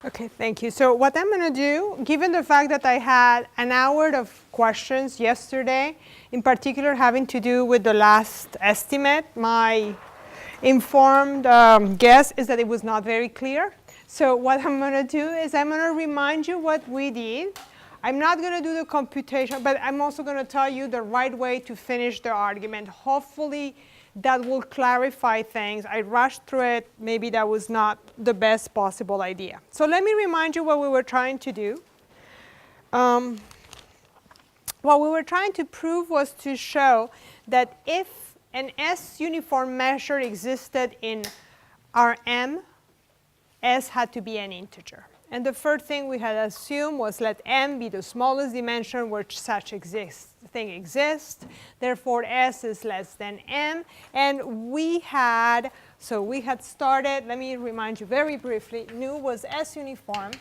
Okay, thank you. So what I'm going to do, given the fact that I had an hour of questions yesterday, in particular having to do with the last estimate, my informed guess is that it was not very clear. So what I'm going to do is I'm going to remind you what we did. I'm not going to do the computation, but I'm also going to tell you the right way to finish the argument. Hopefully that will clarify things. I rushed through it. Maybe that was not the best possible idea. So let me remind you what we were trying to do. What we were trying to prove was to show that if an S uniform measure existed in Rm, S had to be an integer. And the first thing we had assumed was let M be the smallest dimension where such thing exists. Therefore, S is less than M. And we had started, let me remind you very briefly, nu was S uniform.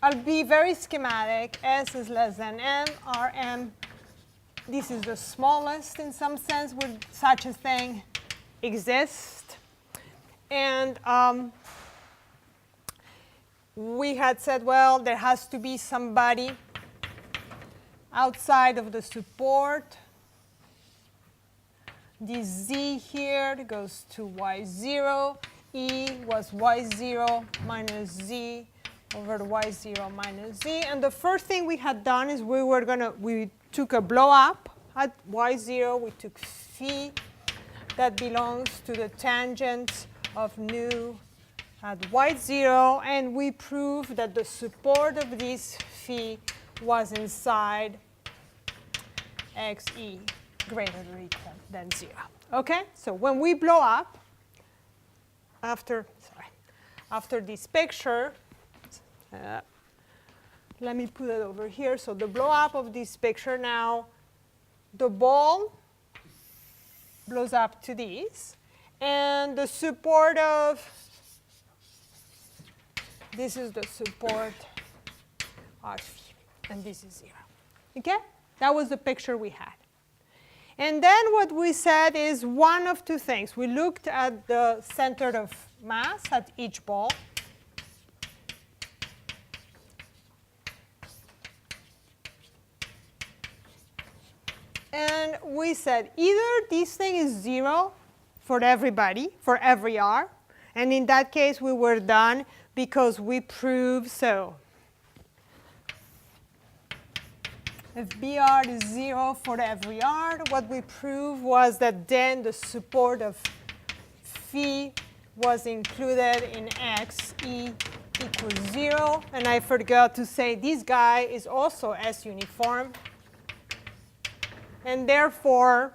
I'll be very schematic. S is less than M, Rm. This is the smallest in some sense where such a thing exists. And we had said, well, there has to be somebody outside of the support. This z here goes to y0. E was y0 minus z over y0 minus z. And the first thing we had done is we took a blow up at y0. We took phi that belongs to the tangent of nu at y0, and we proved that the support of this phi was inside xe greater or equal than 0. Okay? So when we blow up, after this picture, let me put it over here. So the blow up of this picture now, the ball blows up to this, and the support of this is the support of phi, and this is 0. Okay? That was the picture we had. And then what we said is one of two things. We looked at the center of mass at each ball. And we said either this thing is 0 for everybody, for every r, and in that case we were done because we proved so. If BR is 0 for every r, what we proved was that then the support of phi was included in xe equals 0. And I forgot to say this guy is also S uniform. And therefore,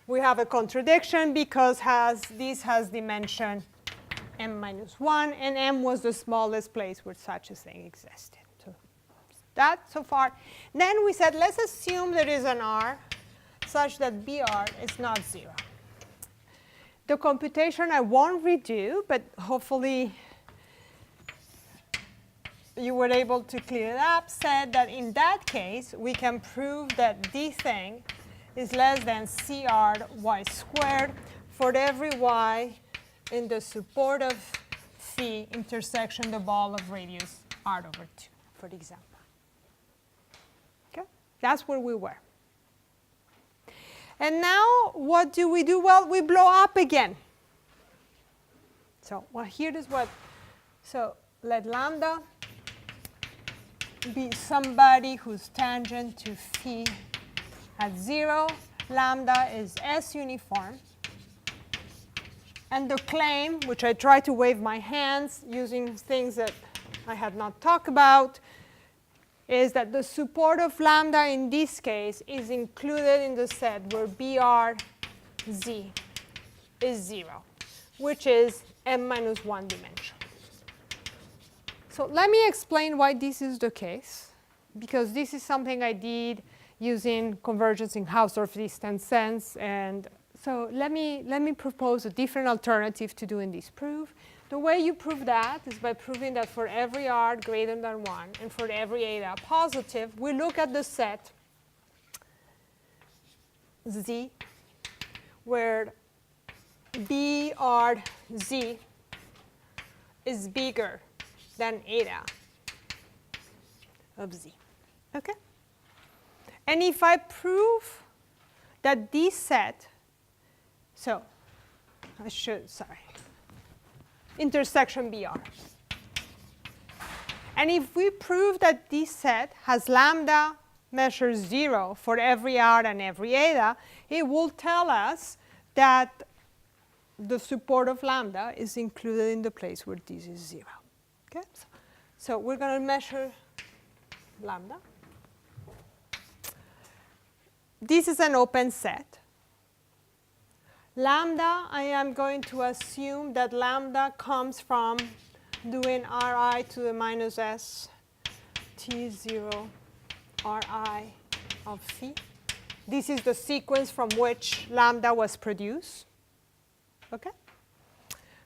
we have a contradiction because this has dimension m minus 1, and m was the smallest place where such a thing existed. So that so far. Then we said, let's assume there is an r such that BR is not 0. The computation I won't redo, but hopefully you were able to clear it up, said that in that case, we can prove that this thing is less than CR y squared for every y in the support of phi intersection the ball of radius r over 2, for the example. Okay? That's where we were. And now what do? Well, we blow up again. So here is what. So let lambda be somebody whose tangent to phi at 0. Lambda is S uniform. And the claim, which I try to wave my hands using things that I had not talked about, is that the support of lambda in this case is included in the set where BRZ is 0, which is m minus 1 dimension. So let me explain why this is the case, because this is something I did using convergence in Hausdorff distance sense. And so let me propose a different alternative to doing this proof. The way you prove that is by proving that for every r greater than 1 and for every eta positive, we look at the set Z where BRZ is bigger than eta of z. Okay? And if I prove that this set, so I should, sorry, intersection BR. And if we prove that this set has lambda measures 0 for every r and every eta, it will tell us that the support of lambda is included in the place where this is 0. Okay? So we're going to measure lambda. This is an open set. Lambda, I am going to assume that lambda comes from doing ri to the minus s t0 ri of phi. This is the sequence from which lambda was produced. Okay?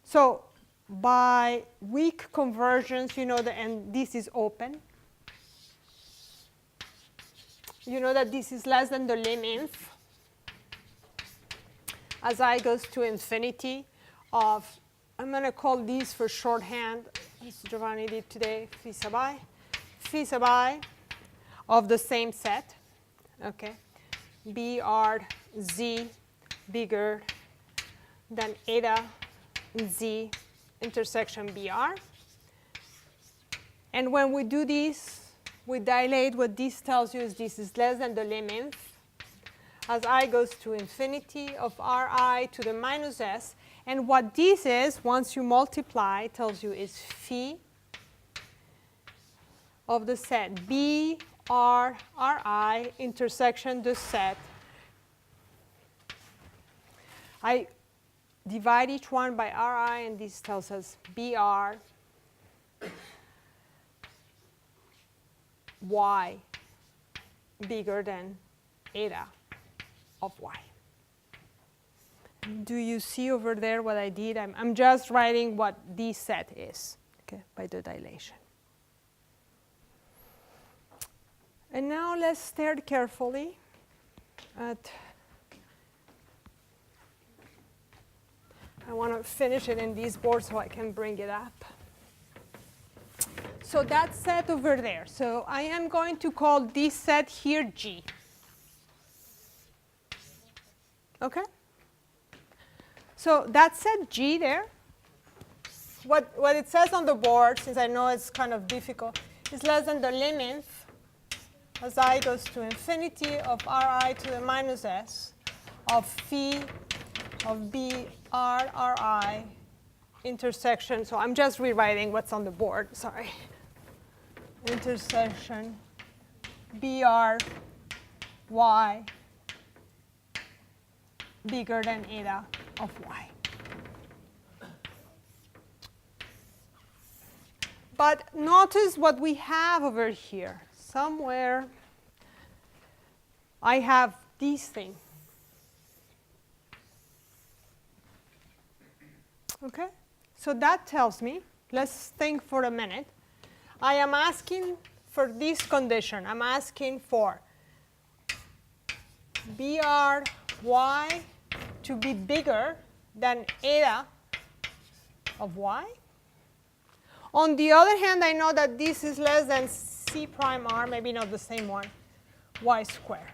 So by weak conversions, you know that, and this is open. You know that this is less than the lim inf as I goes to infinity of, I'm going to call these for shorthand, as Giovanni did today, phi sub I of the same set, okay, BR z bigger than eta z intersection BR. And when we do this, we dilate. What this tells you is this is less than the lim inf as I goes to infinity of ri to the minus s. And what this is, once you multiply, tells you is phi of the set B, R, Ri intersection the set. I divide each one by Ri, and this tells us BR Y bigger than eta of y. Do you see over there what I did? I'm just writing what this set is, okay, by the dilation. And now let's stare carefully at, I want to finish it in this board so I can bring it up. So that set over there. So I am going to call this set here G. Okay? So that set G there, what it says on the board, since I know it's kind of difficult, is less than the lim inf as I goes to infinity of Ri to the minus s of phi of B R Ri intersection. So I'm just rewriting what's on the board, sorry. Intersection BR Y bigger than eta of y. But notice what we have over here. Somewhere I have this thing. Okay? So that tells me, let's think for a minute. I am asking for this condition. I'm asking for BRY to be bigger than eta of y. On the other hand, I know that this is less than C prime r, maybe not the same one, y squared.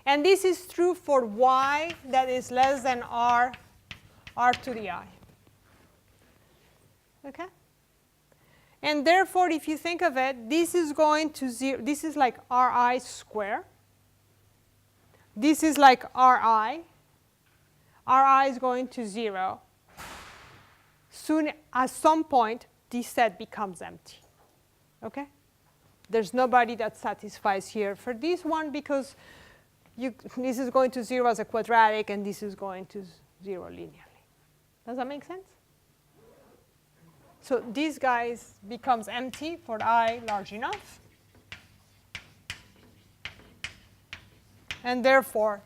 And this is true for y that is less than r to the I. Okay? And therefore, if you think of it, this is going to 0. This is like Ri squared. This is like Ri. Ri is going to 0. Soon, at some point, this set becomes empty. Okay? There's nobody that satisfies here for this one because this is going to 0 as a quadratic, and this is going to 0 linearly. Does that make sense? So this guy becomes empty for I large enough. And therefore,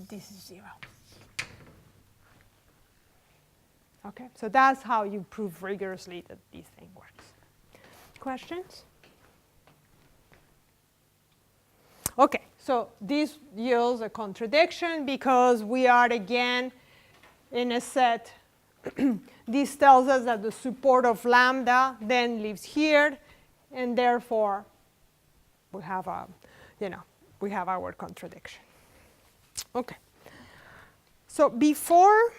this is 0. Okay, so that's how you prove rigorously that this thing works. Questions? Okay, so this yields a contradiction because we are again in a set this tells us that the support of lambda then lives here, and therefore we have a, we have our contradiction. Okay. So before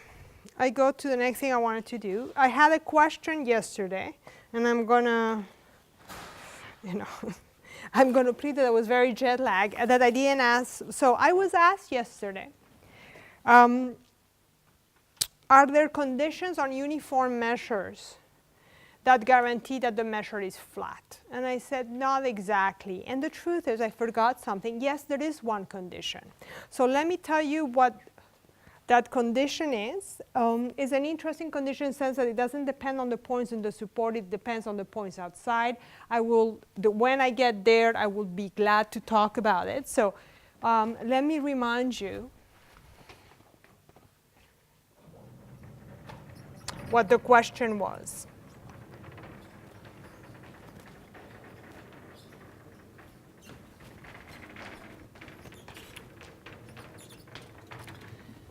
I go to the next thing I wanted to do, I had a question yesterday, and I'm gonna, I'm gonna plead that I was very jet lagged and that I didn't ask. So I was asked yesterday, are there conditions on uniform measures that guarantee that the measure is flat? And I said, not exactly. And the truth is, I forgot something. Yes, there is one condition. So let me tell you what that condition is. It's an interesting condition in the sense that it doesn't depend on the points in the support. It depends on the points outside. When I get there, I will be glad to talk about it. So let me remind you what the question was.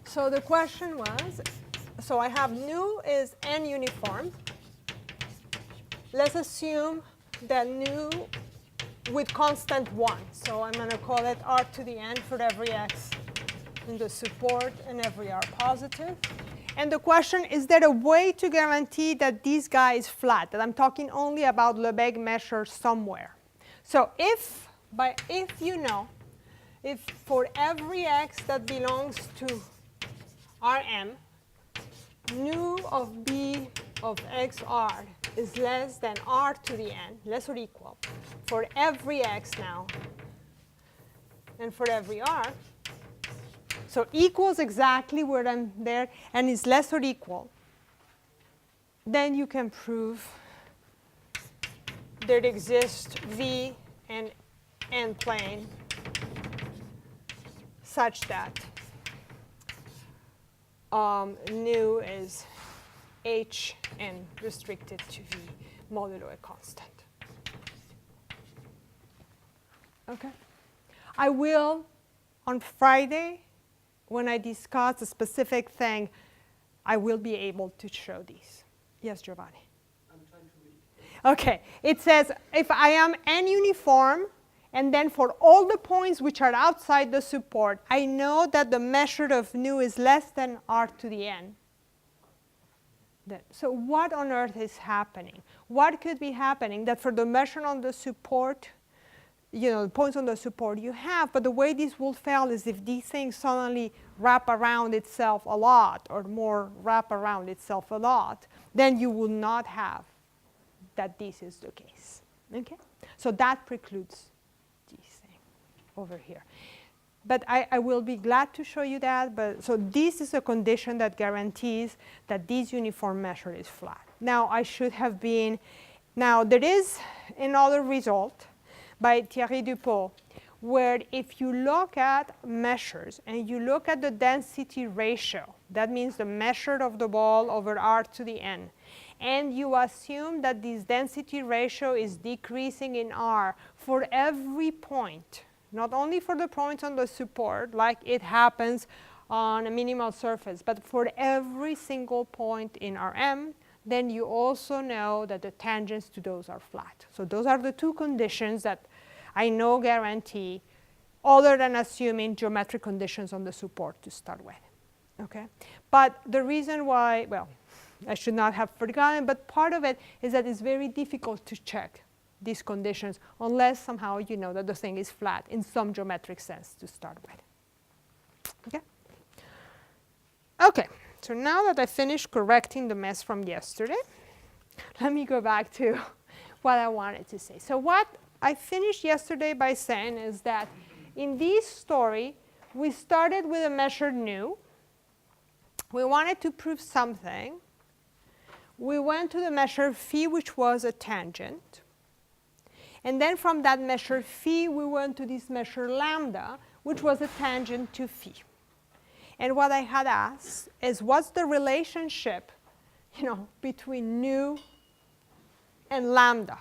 So the question was, so I have nu is n uniform. Let's assume that nu with constant 1. So I'm going to call it r to the n for every x in the support and every r positive. And the question, is there a way to guarantee that this guy is flat? That I'm talking only about Lebesgue measure somewhere. So if for every x that belongs to Rm, nu of b of xr is less than r to the n, less or equal, for every x now, and for every r. So equals exactly where I'm there, and is less or equal. Then you can prove there exists v and n plane such that nu is h and restricted to v modulo a constant. Okay. I will, on Friday, when I discuss a specific thing, I will be able to show these. Yes, Giovanni? I'm trying to read. Okay. It says if I am n uniform, and then for all the points which are outside the support, I know that the measure of nu is less than r to the n. So what on earth is happening? What could be happening that for the measure on the support, the points on the support you have, but the way this will fail is if these things suddenly wrap around itself a lot, or more wrap around itself a lot, then you will not have that this is the case. Okay? So that precludes over here. But I will be glad to show you that. So this is a condition that guarantees that this uniform measure is flat. Now there is another result by Thierry Dupont, where if you look at measures and you look at the density ratio, that means the measure of the ball over r to the n, and you assume that this density ratio is decreasing in r for every point, not only for the points on the support, like it happens on a minimal surface, but for every single point in Rm, then you also know that the tangents to those are flat. So those are the two conditions that I know guarantee, other than assuming geometric conditions on the support to start with. Okay? But the reason why, well, I should not have forgotten, but part of it is that it's very difficult to check these conditions unless somehow you know that the thing is flat in some geometric sense to start with. Okay? Okay, so now that I finished correcting the mess from yesterday, let me go back to what I wanted to say. So what I finished yesterday by saying is that in this story, we started with a measure nu. We wanted to prove something. We went to the measure phi, which was a tangent. And then from that measure phi, we went to this measure lambda, which was a tangent to phi. And what I had asked is, what's the relationship, between nu and lambda?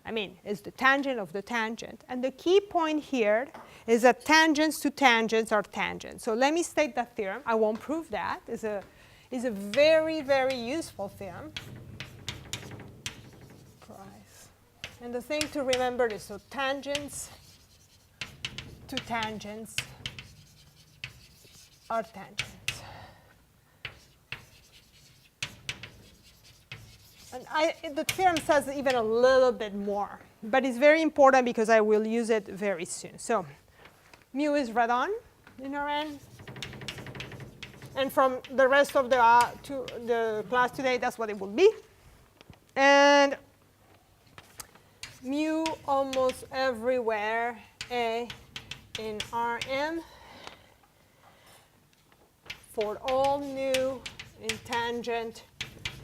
I mean, is the tangent of the tangent. And the key point here is that tangents to tangents are tangents. So let me state that theorem. I won't prove that. is a very, very useful theorem. Price. And the thing to remember is so tangents to tangents are tangents. And the theorem says even a little bit more, but it's very important because I will use it very soon. So mu is read on in Rn. And from the rest of the class today, that's what it will be. And mu almost everywhere, A in Rm, for all nu in tangent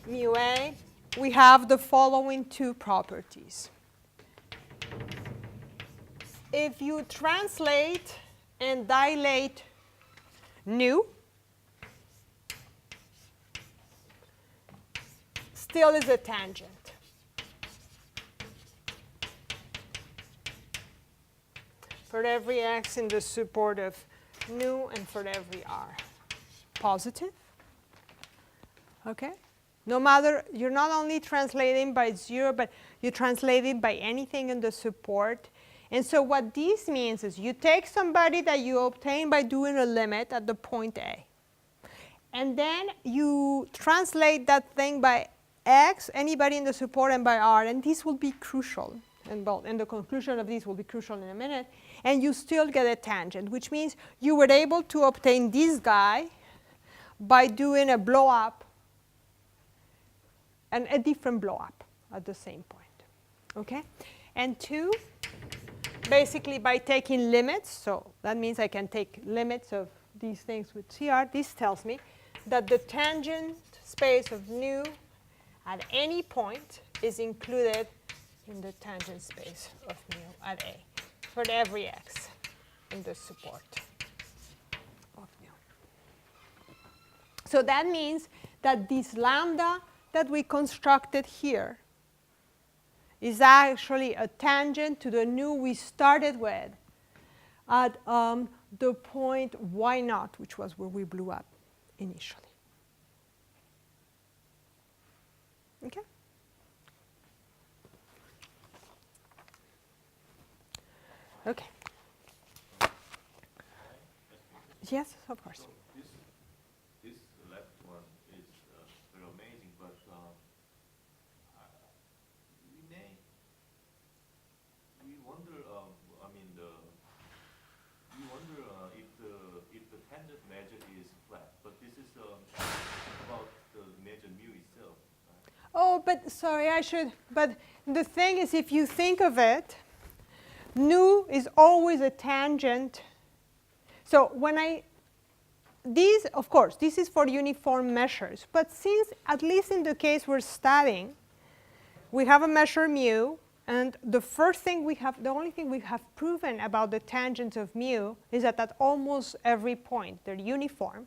mu A, we have the following two properties. If you translate and dilate nu, still is a tangent. For every x in the support of nu and for every r. Positive. Okay? No matter, you're not only translating by 0, but you translate it by anything in the support. And so what this means is you take somebody that you obtain by doing a limit at the point A. And then you translate that thing by x, anybody in the support, and by r. And this will be crucial. And the conclusion of this will be crucial in a minute. And you still get a tangent, which means you were able to obtain this guy by doing a blow up and a different blow up at the same point. Okay? And 2, basically by taking limits, so that means I can take limits of these things with CR. This tells me that the tangent space of nu at any point is included in the tangent space of mu at A for every x in the support of mu. So that means that this lambda that we constructed here is actually a tangent to the nu we started with at the point y naught, which was where we blew up initially. Okay? Okay. Yes, of course. So this left one is very amazing, but we wonder. We wonder if the tangent measure is flat, but this is about the measure mu itself. Right? Oh, but sorry, but the thing is, if you think of it, nu is always a tangent. So when these, of course, this is for uniform measures. But since, at least in the case we're studying, we have a measure mu, and the only thing we have proven about the tangents of mu is that at almost every point they're uniform.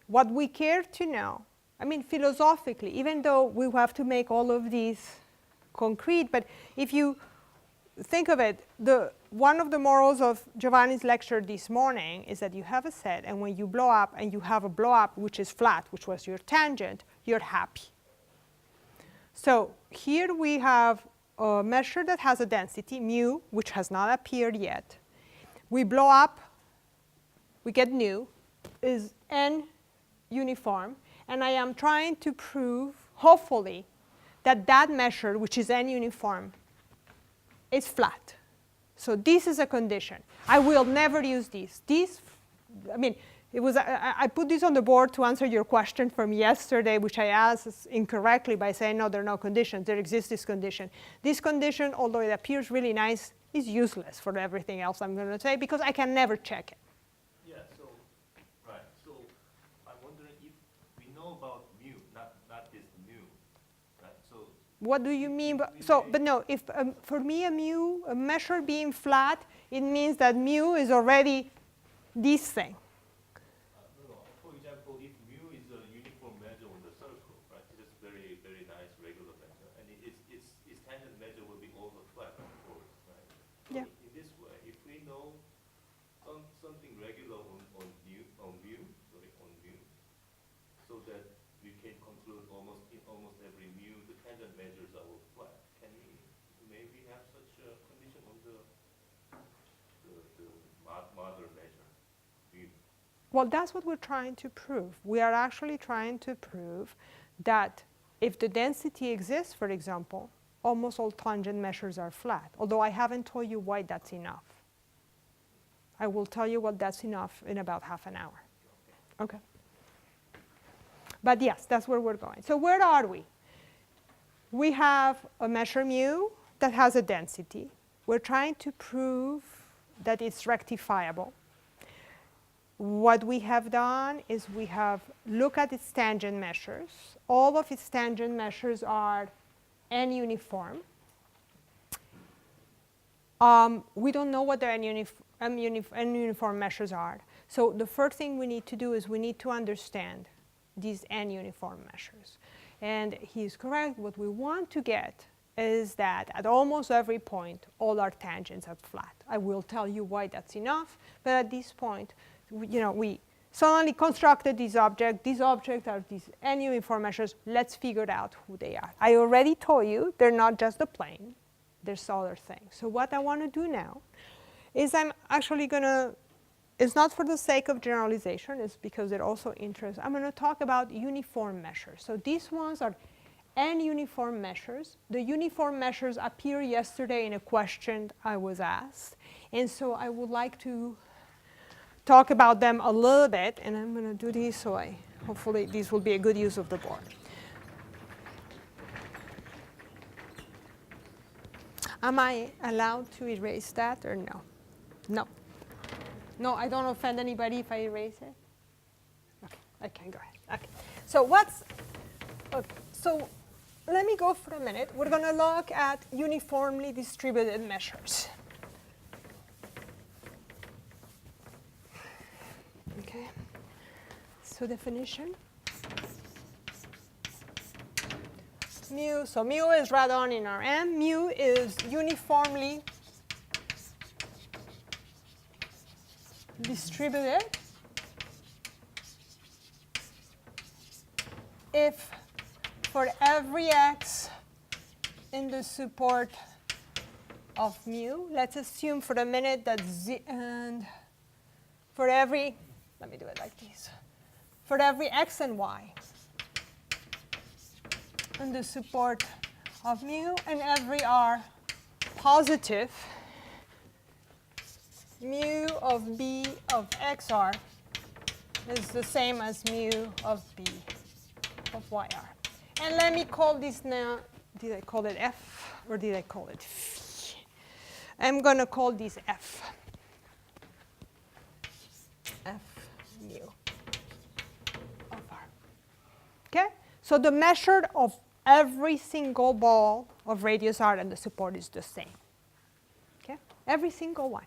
What we care to know, I mean, philosophically, even though we have to make all of these concrete, but if you think of it, one of the morals of Giovanni's lecture this morning is that you have a set, and when you blow up and you have a blow up which is flat, which was your tangent, you're happy. So here we have a measure that has a density, mu, which has not appeared yet. We blow up, we get nu, is n uniform, and I am trying to prove, hopefully, that that measure, which is n uniform, is flat. So this is a condition. I will never use this. I mean, I put this on the board to answer your question from yesterday, which I asked incorrectly by saying, no, there are no conditions. There exists this condition. This condition, although it appears really nice, is useless for everything else I'm going to say because I can never check it. Yeah, so, right. So I'm wondering if we know about mu, not this mu, right? So what do you mean? But no, if for me a measure being flat, it means that mu is already this thing. No. For example, if mu is a uniform measure on the circle, right? It's very, very nice regular measure, and its tangent measure will be also flat, of course, right? So Yeah. in this way, if we know something regular on mu, tangent measures are all flat. Can we maybe have such a condition on the mother measure? Well, that's what we're trying to prove. We are actually trying to prove that if the density exists, for example, almost all tangent measures are flat, although I haven't told you why that's enough. I will tell you what that's enough in about half an hour. Okay. But yes, that's where we're going. So where are we? We have a measure mu that has a density. We're trying to prove that it's rectifiable. What we have done is we have looked at its tangent measures. All of its tangent measures are n uniform. We don't know what the n uniform measures are. So the first thing we need to do is we need to understand these n uniform measures. And he's correct. What we want to get is that at almost every point, all our tangents are flat. I will tell you why that's enough. But at this point, we suddenly constructed this object. These objects are these n uniform measures. Let's figure out who they are. I already told you they're not just the plane. There's other things. So what I want to do now is I'm actually going to, it's not for the sake of generalization. It's because it also interests. I'm going to talk about uniform measures. So these ones are n uniform measures. The uniform measures appeared yesterday in a question I was asked. And so I would like to talk about them a little bit, and I'm going to do this so hopefully this will be a good use of the board. Am I allowed to erase that or no? No. No, I don't offend anybody if I erase it? Okay, I can go ahead. Okay. So let me go for a minute. We're going to look at uniformly distributed measures. Okay, so definition. Mu, so mu is radon in Rm. Mu is uniformly distributed if for every x in the support of mu, let's assume for a minute that and for every, let me do it like this, for every x and y in the support of mu and every r positive, mu of b of xr is the same as mu of b of yr. And let me call this now, did I call it f or did I call it phi? I'm going to call this f. F mu of r. Okay? So the measure of every single ball of radius r and the support is the same. Okay? Every single one.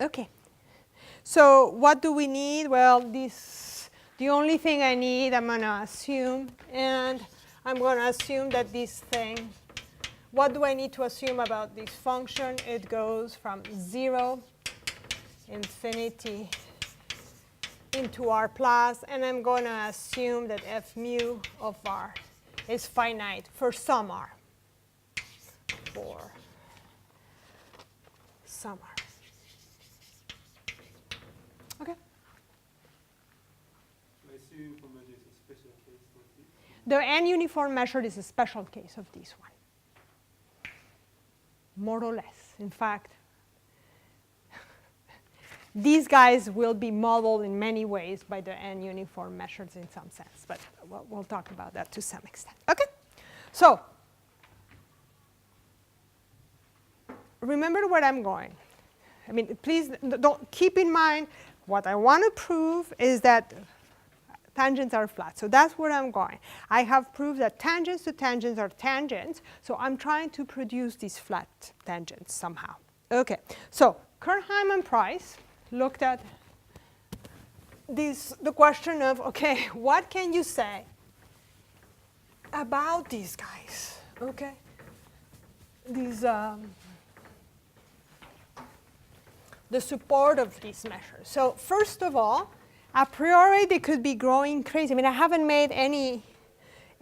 Okay. So what do we need? Well, the only thing I need, I'm going to assume, and I'm going to assume that this thing, what do I need to assume about this function? It goes from 0, infinity, into r plus, and I'm going to assume that f mu of r is finite for some r. For some r. Okay? I assume for measure is a special case like this. The n uniform measure is a special case of this one. More or less. In fact, these guys will be modeled in many ways by the n uniform measures in some sense, but we'll talk about that to some extent. Okay? So, remember where I'm going. I mean, please don't keep in mind what I want to prove is that tangents are flat. So that's where I'm going. I have proved that tangents to tangents are tangents, so I'm trying to produce these flat tangents somehow. Okay, so Kernheim and Price looked at the question of, okay, what can you say about these guys? Okay, these the support of these measures. So first of all, a priori they could be growing crazy. I mean, I haven't made any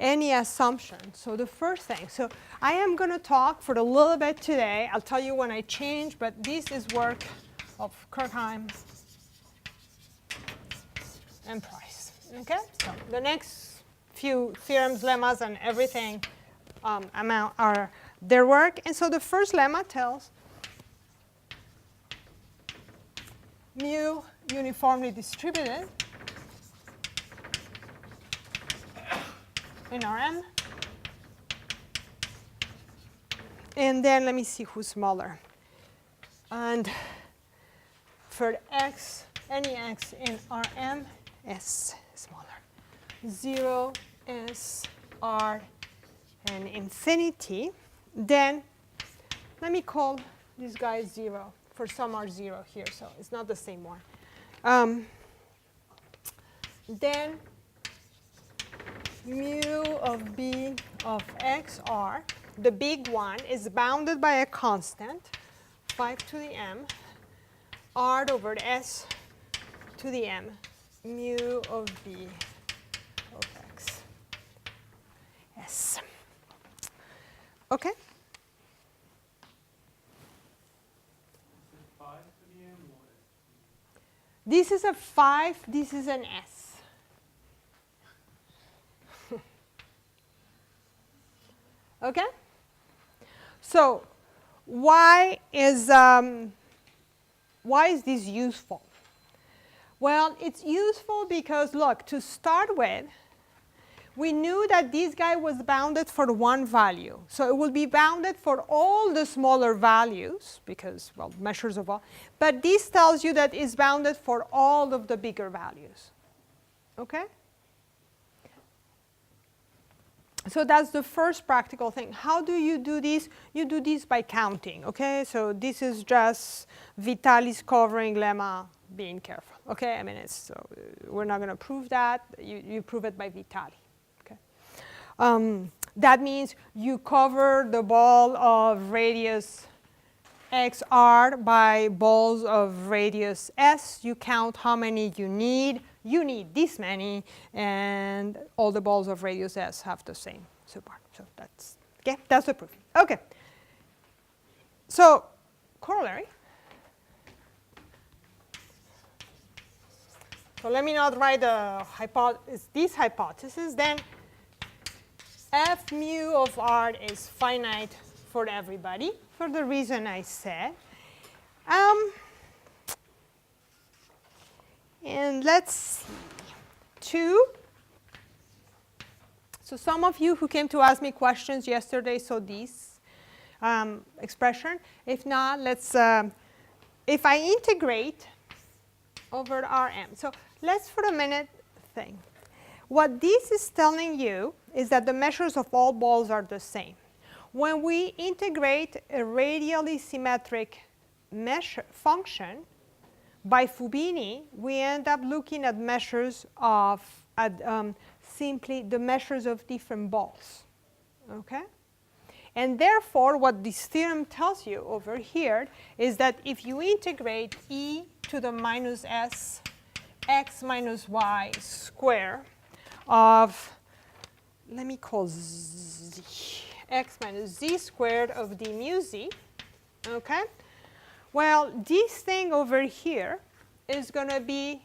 any assumption. So the first thing, so I am going to talk for a little bit today. I'll tell you when I change, but this is work of Kirkheim and Price. Okay, so the next few theorems, lemmas, and everything amount are their work. And so the first lemma tells mu uniformly distributed in Rm. And then let me see who's smaller. And for x, any x in Rm, S smaller. 0, S, R, and infinity. Then let me call this guy 0. For some are 0 here, so it's not the same one. Then mu of b of xr, the big one, is bounded by a constant, 5 to the m, r over s to the m, mu of b of x, s. Okay? 5 to the m or s? This is a 5, this is an s. Okay? So why is this useful? Well, it's useful because, look, to start with, we knew that this guy was bounded for one value. So it will be bounded for all the smaller values because, well, measures of all. But this tells you that it's bounded for all of the bigger values. Okay? So that's the first practical thing. How do you do this? You do this by counting, okay? So this is just Vitali's covering lemma, being careful, okay? I mean, we're not going to prove that. You prove it by Vitali, okay? That means you cover the ball of radius xr by balls of radius s. You count how many you need. You need this many, and all the balls of radius s have the same support. So that's the proof. Okay. So corollary. So let me not write this hypothesis. Then f mu of r is finite for everybody for the reason I said. And let's see, 2. So some of you who came to ask me questions yesterday saw this expression. If not, let's, if I integrate over Rm. So let's for a minute think. What this is telling you is that the measures of all balls are the same. When we integrate a radially symmetric measure function, by Fubini, we end up looking at measures of, simply the measures of different balls, okay? And therefore, what this theorem tells you over here is that if you integrate e to the minus s x minus y square of, let me call z, x minus z squared of d mu z, okay? Well, this thing over here is going to be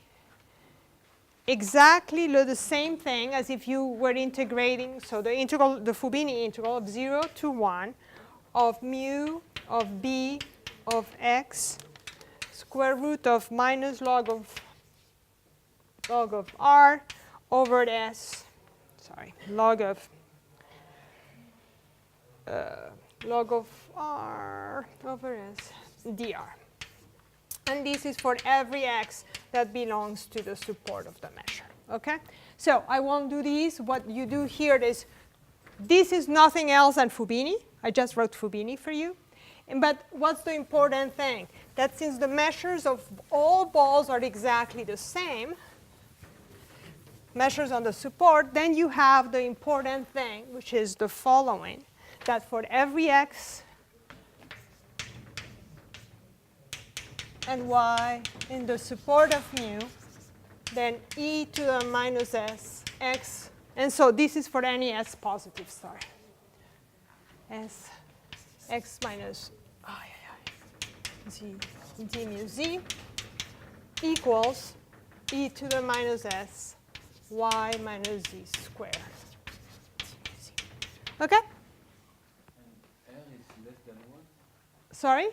exactly the same thing as if you were integrating, so the integral, the Fubini integral of 0 to 1 of mu of b of x square root of minus log of r over s, sorry, log of r over s dr. And this is for every x that belongs to the support of the measure. Okay? So I won't do these. What you do here is, this is nothing else than Fubini. I just wrote Fubini for you. But what's the important thing? That since the measures of all balls are exactly the same, measures on the support, then you have the important thing, which is the following, that for every x and y in the support of mu, then e to the minus s x And so this is for any s positive star. S x minus z d mu z equals e to the minus s y minus z squared. Okay? And r is less than 1 Sorry?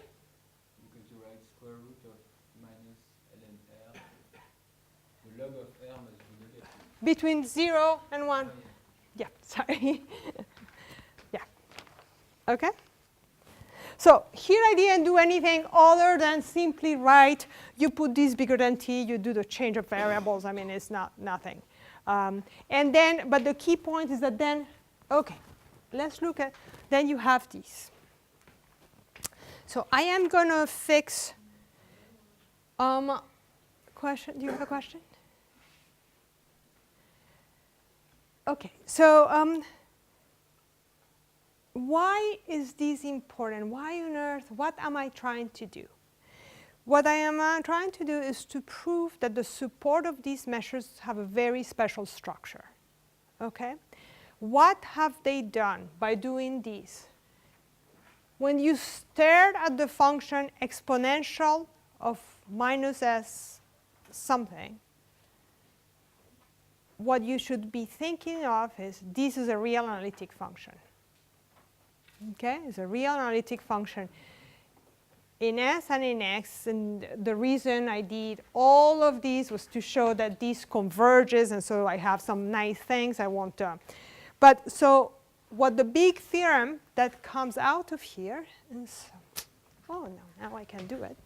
because you write square root of minus ln r. The log of r must be negative. Between 0 and 1. Oh, Yeah, sorry. Yeah. Okay? So here I didn't do anything other than simply write, you put this bigger than t, you do the change of variables. I mean, it's nothing. And then, but the key point is that then, okay, let's look at, then you have these. So I am going to fix, question, do you have a question? Okay, so why is this important? Why on earth? What am I trying to do? What I am trying to do is to prove that the support of these measures have a very special structure. Okay? What have they done by doing this? When you stared at the function exponential of minus s something, what you should be thinking of is this is a real analytic function. Okay, it's a real analytic function in S and in X, and the reason I did all of these was to show that this converges, and so I have some nice things I want to. But so what the big theorem that comes out of here is, oh no, now I can do it.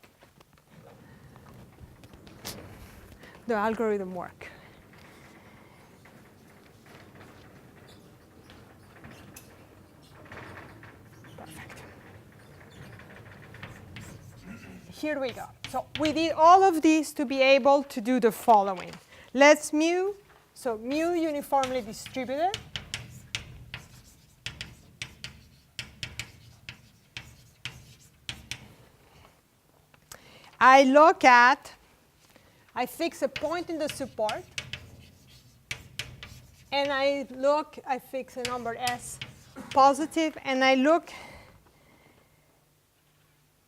The algorithm work. Here we go. So we did all of these to be able to do the following. Let's mu, so mu uniformly distributed. I fix a point in the support, and I fix a number s positive, and I look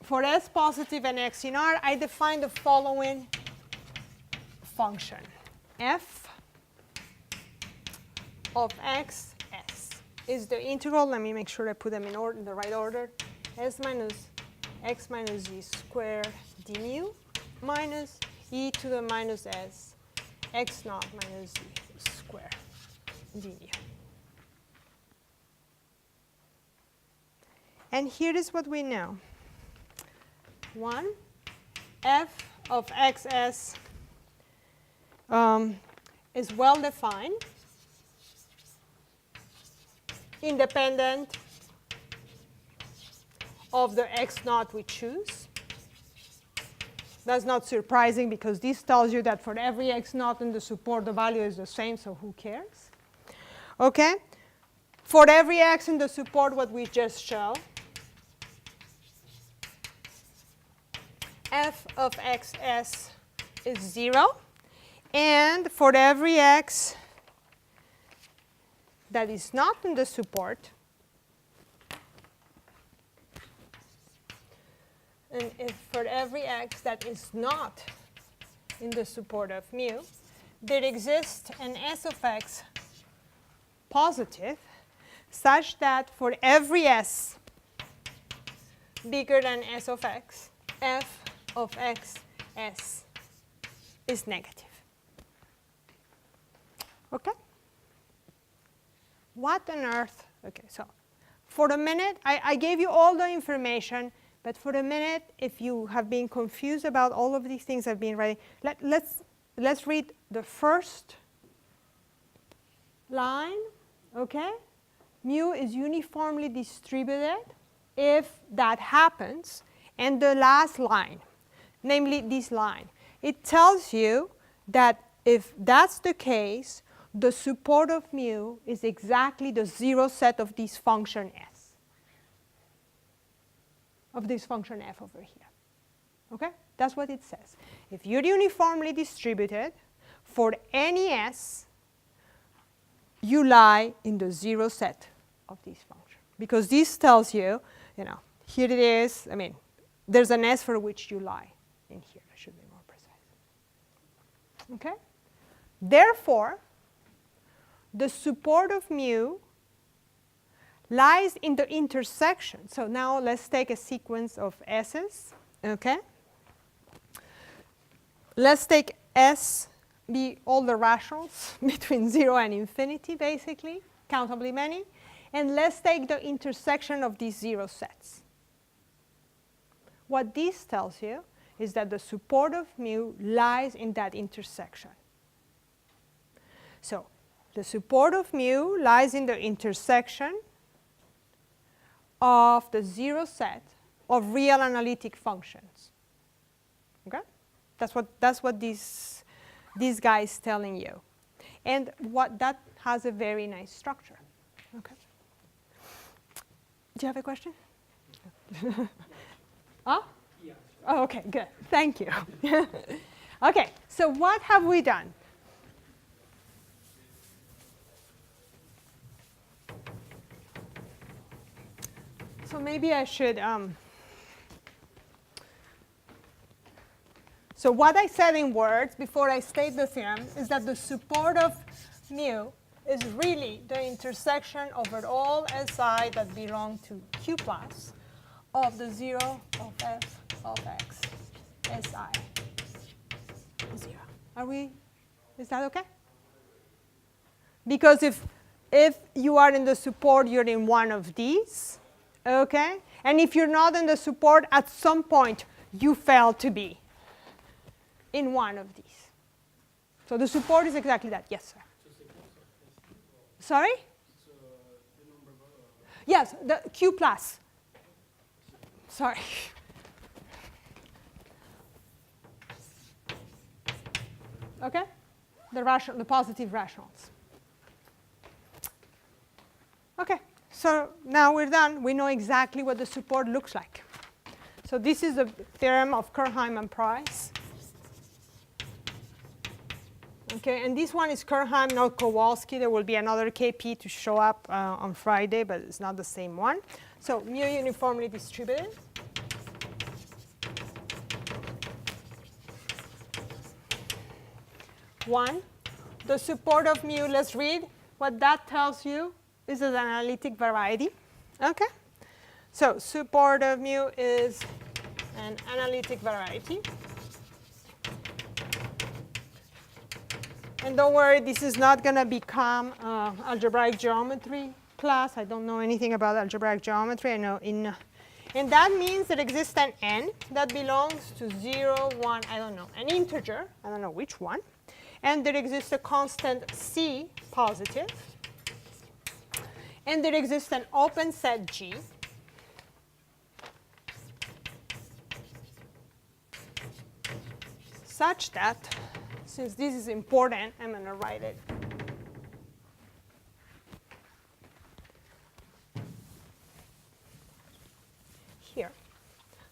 for s positive and x in R, I define the following function. F of x s is the integral. Let me make sure I put them in the right order. S minus x minus z squared d mu minus e to the minus s x naught minus z squared d mu. And here is what we know. 1, f of xs is well defined, independent of the x naught we choose. That's not surprising because this tells you that for every x naught in the support the value is the same, so who cares? Okay? For every x in the support what we just showed, f of xs is 0, and for every x that is not in the support, and if for every x that is not in the support of mu, there exists an s of x positive such that for every s bigger than s of x, f of x s is negative. Okay? What on earth? Okay, so for the minute, I gave you all the information, but for the minute, if you have been confused about all of these things I've been writing, let's read the first line, okay? Mu is uniformly distributed if that happens, and the last line, namely this line. It tells you that if that's the case, the support of mu is exactly the 0 set of this function s, of this function f over here. Okay? That's what it says. If you're uniformly distributed for any s, you lie in the 0 set of this function. Because this tells you, here it is. I mean, there's an S for which you lie in here. I should be more precise. Okay? Therefore, the support of mu lies in the intersection. So now let's take a sequence of S's. Okay? Let's take S be all the rationals between 0 and infinity, basically, countably many. And let's take the intersection of these 0 sets. What this tells you is that the support of mu lies in that intersection. So the support of mu lies in the intersection of the 0 set of real analytic functions. Okay? That's what this guy is telling you. And that has a very nice structure. Okay. Do you have a question? Huh? Yeah. Oh, okay, good. Thank you. Okay, so what have we done? So maybe I should. So what I said in words before I state the theorem is that the support of mu is really the intersection over all SI that belong to Q plus of the 0 of f of x SI 0. Is that okay? Because if you are in the support, you're in one of these, okay? And if you're not in the support, at some point, you fail to be in one of these. So the support is exactly that. Yes, sir. Sorry? Yes, the Q plus. Sorry. Okay? The positive rationals. Okay, so now we're done. We know exactly what the support looks like. So this is the theorem of Kerheim and Price. Okay, and this one is Kerheim, not Kowalski. There will be another KP to show up on Friday, but it's not the same one. So mu uniformly distributed. One, the support of mu, let's read what that tells you. This is an analytic variety. Okay, so support of mu is an analytic variety. And don't worry, this is not going to become algebraic geometry class. I don't know anything about algebraic geometry. I know and that means there exists an n that belongs to 0, 1, I don't know, an integer. I don't know which one. And there exists a constant c positive. And there exists an open set G. Such that, since this is important, I'm going to write it. Here.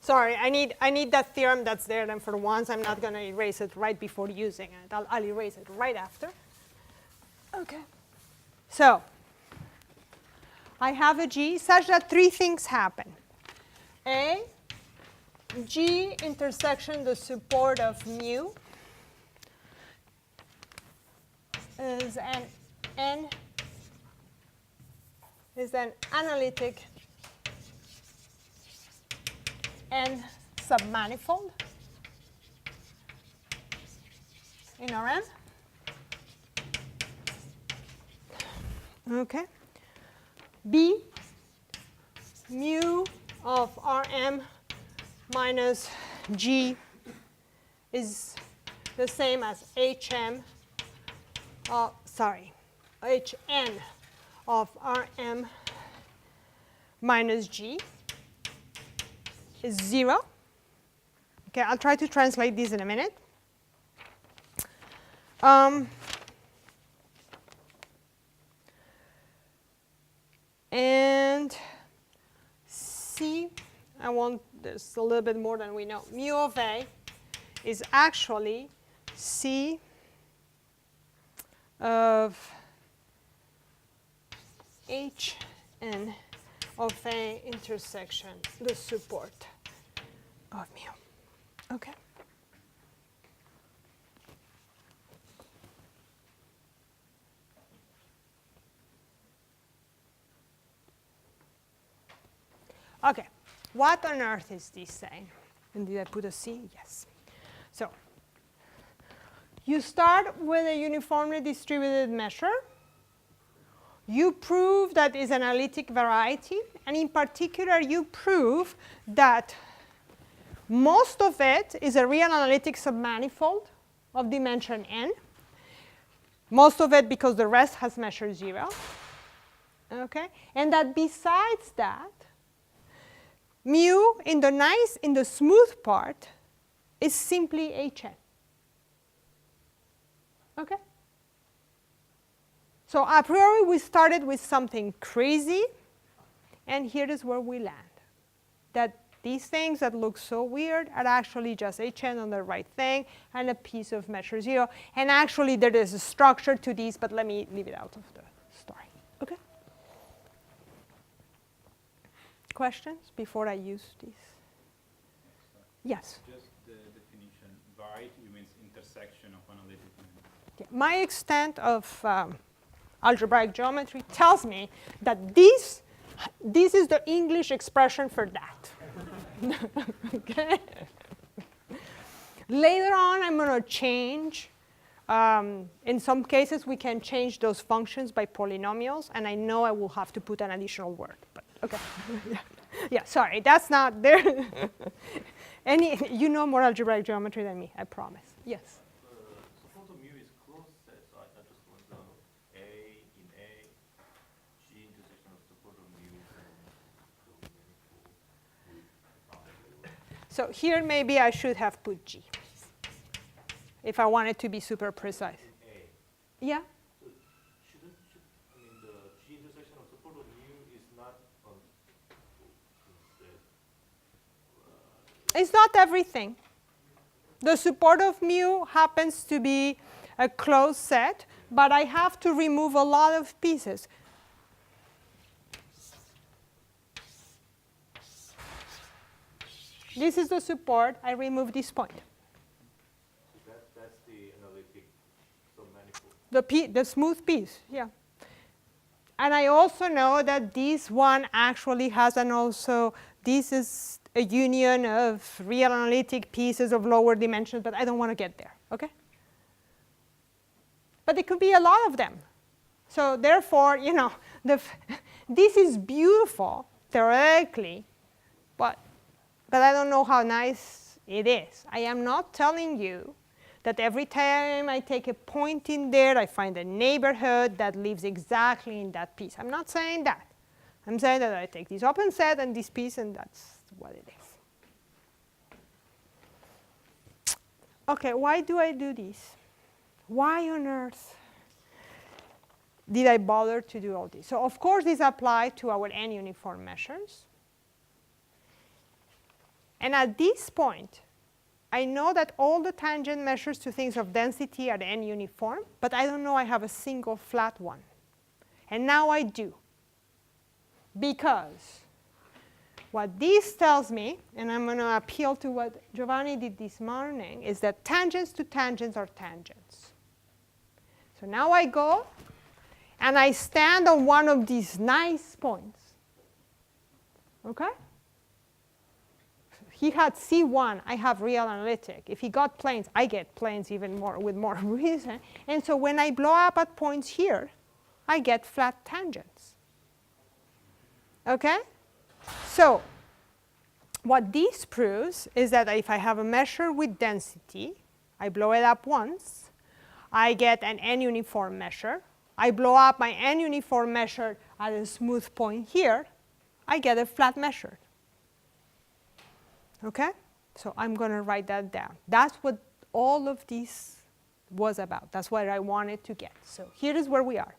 Sorry, I need that theorem that's there, and for once I'm not going to erase it right before using it. I'll erase it right after. Okay. So I have a G such that three things happen. A, G intersection the support of mu is an analytic n submanifold in Rn. Okay. B, mu of Rm minus G is the same as Hn of Rm minus G is 0. Okay, I'll try to translate this in a minute. And C, there's a little bit more than we know. Mu of A is actually C of Hn of A intersection the support of mu. Okay? Okay, what on earth is this saying? And did I put a C? Yes. So you start with a uniformly distributed measure. You prove that is an analytic variety, and in particular, you prove that most of it is a real analytic submanifold of dimension n. Most of it because the rest has measure 0. Okay, and that besides that, mu in the smooth part is simply Hn. Okay? So a priori, we started with something crazy, and here is where we land. That these things that look so weird are actually just Hn on the right thing and a piece of measure 0. And actually, there is a structure to these, but let me leave it out of the story. Okay? Questions before I use these? Yes? Just the definition. Variety means intersection of analytic measures. Yeah. My extent of algebraic geometry tells me that this is the English expression for that. Okay? Later on, I'm going to change. In some cases, we can change those functions by polynomials, and I know I will have to put an additional word. But okay. Yeah, sorry, that's not there. You know more algebraic geometry than me, I promise. Yes? Suppose mu is closed set, so I just want to know A in A, G intersection of support of mu and So here maybe I should have put G, if I wanted to be super precise. in A. Yeah? So I mean the G intersection of support of mu is not on instead. It's not everything. The support of mu happens to be a closed set, but I have to remove a lot of pieces. This is the support. I remove this point. So that's the analytic submanifold. The smooth piece, yeah. And I also know that this one actually has an also, this is a union of real analytic pieces of lower dimensions, but I don't want to get there, okay? But it could be a lot of them. So therefore, you know, this is beautiful, theoretically, but I don't know how nice it is. I am not telling you that every time I take a point in there, I find a neighborhood that lives exactly in that piece. I'm not saying that. I'm saying that I take this open set and this piece, and that's what it is. Okay, why do I do this? Why on earth did I bother to do all this? So of course, this applies to our n uniform measures. And at this point, I know that all the tangent measures to things of density are n uniform, but I don't know I have a single flat one. And now I do. Because what this tells me, and I'm going to appeal to what Giovanni did this morning, is that tangents to tangents are tangents. So now I go, and I stand on one of these nice points. Okay? He had C1, I have real analytic. If he got planes, I get planes even more with more reason. And so when I blow up at points here, I get flat tangents. Okay? So what this proves is that if I have a measure with density, I blow it up once, I get an n uniform measure. I blow up my n uniform measure at a smooth point here, I get a flat measure. Okay? So I'm going to write that down. That's what all of this was about. That's what I wanted to get. So here is where we are.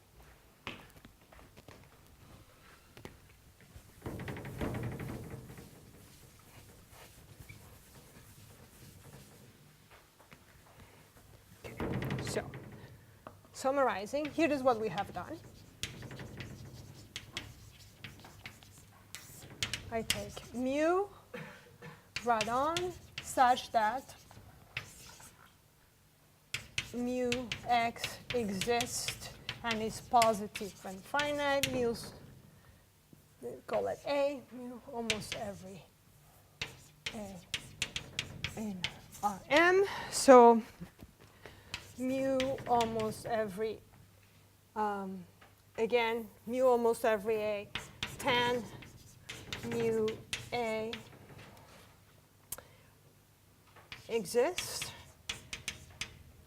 So summarizing, here is what we have done. I take mu radon such that mu x exists and is positive and finite, mu's, we call it A, mu almost every A in Rm. So mu almost every, again, mu almost every A, tan mu A exists.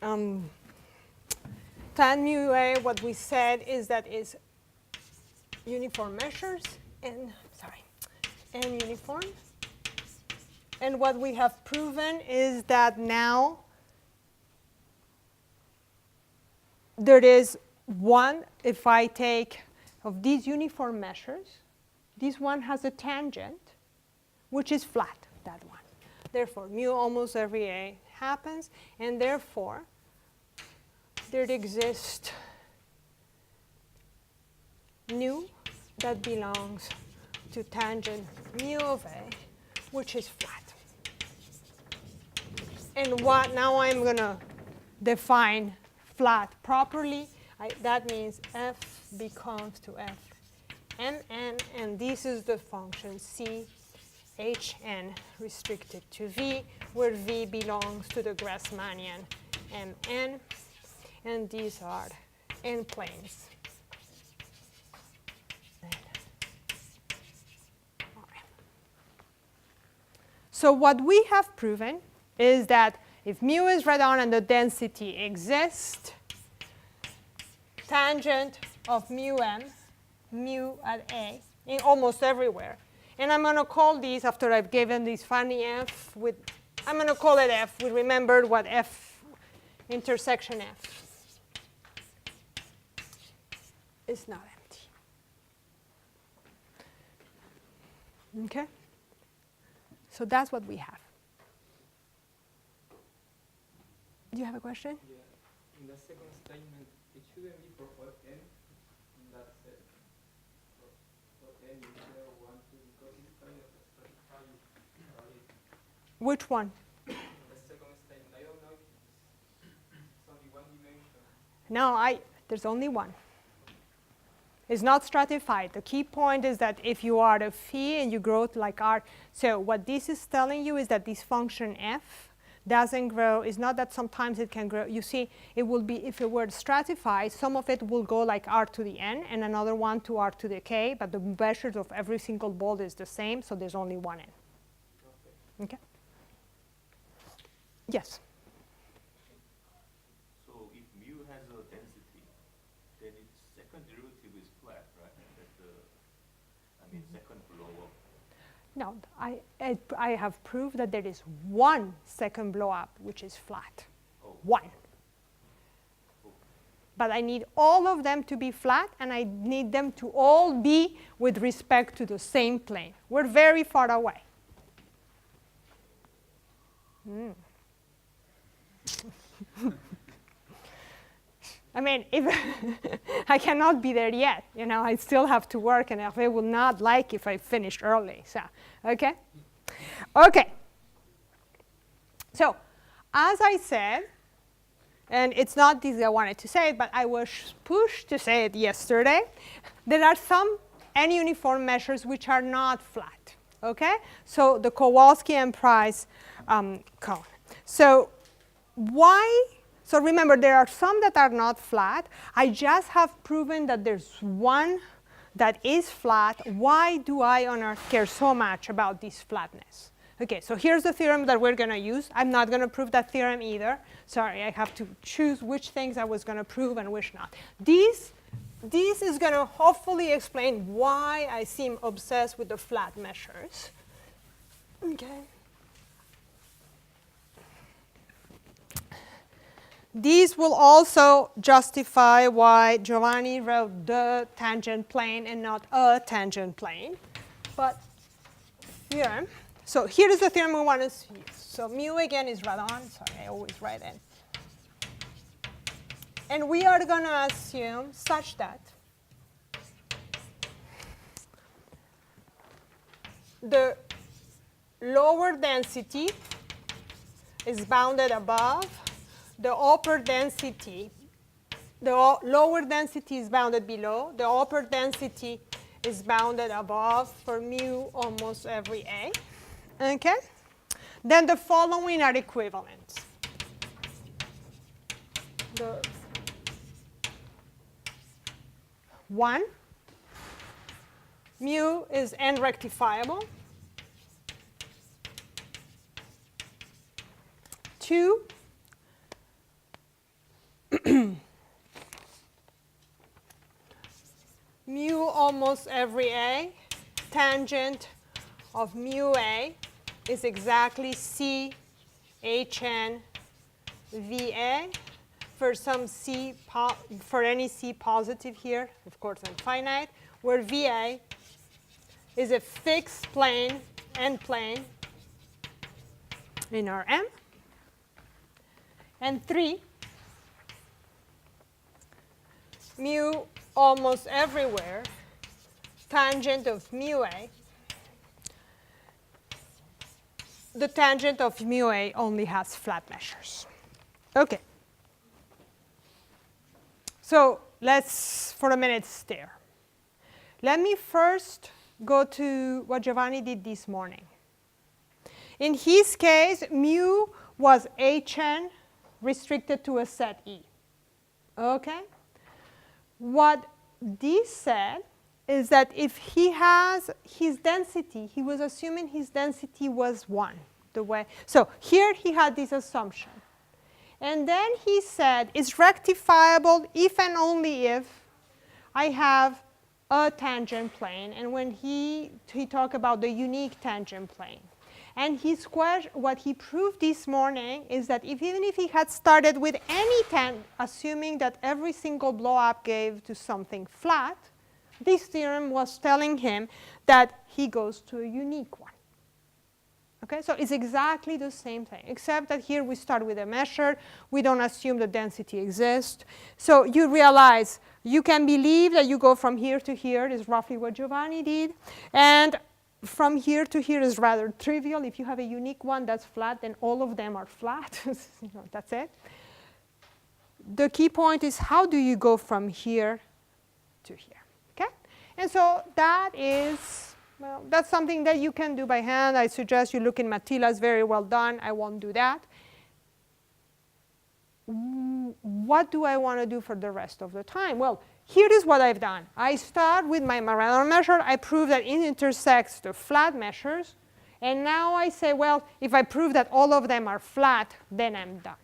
Tan mu A, what we said is that is uniform measures and uniform. And what we have proven is that now there is one, if I take of these uniform measures, this one has a tangent, which is flat, that one. Therefore, mu almost every A happens, and therefore, there exists nu that belongs to tangent mu of A, which is flat. And what now I'm going to define flat properly. That means f becomes to f mn, and this is the function c hn restricted to v, where v belongs to the Grassmannian mn, and these are n planes. So what we have proven is that if mu is radon and the density exists, tangent of mu m, mu at A, in almost everywhere. And I'm going to call these, after I've given these funny f, with, I'm going to call it f. We remembered what f intersection f is not empty. Okay? So that's what we have. Do you have a question? Yeah. In the second statement, it shouldn't be for all n in that set. For n, you share 1, 2, because it's kind of stratified, right? Which one? The second statement, I don't know if it's only one dimension. No, there's only one. It's not stratified. The key point is that if you are the phi and you grow like r, so what this is telling you is that this function f doesn't grow. It's not that sometimes it can grow. You see, it will be, if it were stratified, some of it will go like r to the n and another one to r to the k, but the measures of every single bolt is the same, so there's only one n. Okay? Yes? So if mu has a density, then its second derivative is flat, right? Second blow up. No, I have proved that there is one second blow up which is flat. Oh. One. Oh. But I need all of them to be flat, and I need them to all be with respect to the same plane. We're very far away. I mean, if I cannot be there yet, you know, I still have to work, and Hervé will not like if I finished early. So, okay? Okay. So, as I said, and it's not this I wanted to say it, but I was pushed to say it yesterday, there are some n-uniform measures which are not flat, okay? So, the Kowalski and Price cone. So, why? So remember, there are some that are not flat. I just have proven that there's one that is flat. Why do I on earth care so much about this flatness? Okay, so here's the theorem that we're going to use. I'm not going to prove that theorem either. Sorry, I have to choose which things I was going to prove and which not. This is going to hopefully explain why I seem obsessed with the flat measures. Okay. These will also justify why Giovanni wrote the tangent plane and not a tangent plane. But theorem. So here is the theorem we want to use. So mu again is radon. Sorry, I always write it. And we are going to assume such that the lower density is bounded above, the upper density, lower density is bounded below, the upper density is bounded above for mu almost every A. Okay? Then the following are equivalent. The 1, mu is n rectifiable. 2, mu almost every A, tangent of mu A is exactly C Hn VA for some C, for any C positive here, of course infinite, where VA is a fixed plane, n plane in Rm. And 3, mu almost everywhere, tangent of mu A. The tangent of mu A only has flat measures. Okay. So let's, for a minute, stare. Let me first go to what Giovanni did this morning. In his case, mu was Hn restricted to a set E. Okay? What this said is that if he has his density, he was assuming his density was 1. So here he had this assumption. And then he said it's rectifiable if and only if I have a tangent plane. And when he talked about the unique tangent plane. And his question, what he proved this morning is that even if he had started with any assuming that every single blow-up gave to something flat, this theorem was telling him that he goes to a unique one. Okay, so it's exactly the same thing, except that here we start with a measure. We don't assume the density exists. So you realize you can believe that you go from here to here is roughly what Giovanni did. And from here to here is rather trivial. If you have a unique one that's flat, then all of them are flat. That's it. The key point is how do you go from here to here? Okay? And so that is, well, that's something that you can do by hand. I suggest you look in Mattila's, very well done. I won't do that. What do I want to do for the rest of the time? Well, here is what I've done. I start with my Marano measure. I prove that it intersects the flat measures. And now I say, well, if I prove that all of them are flat, then I'm done.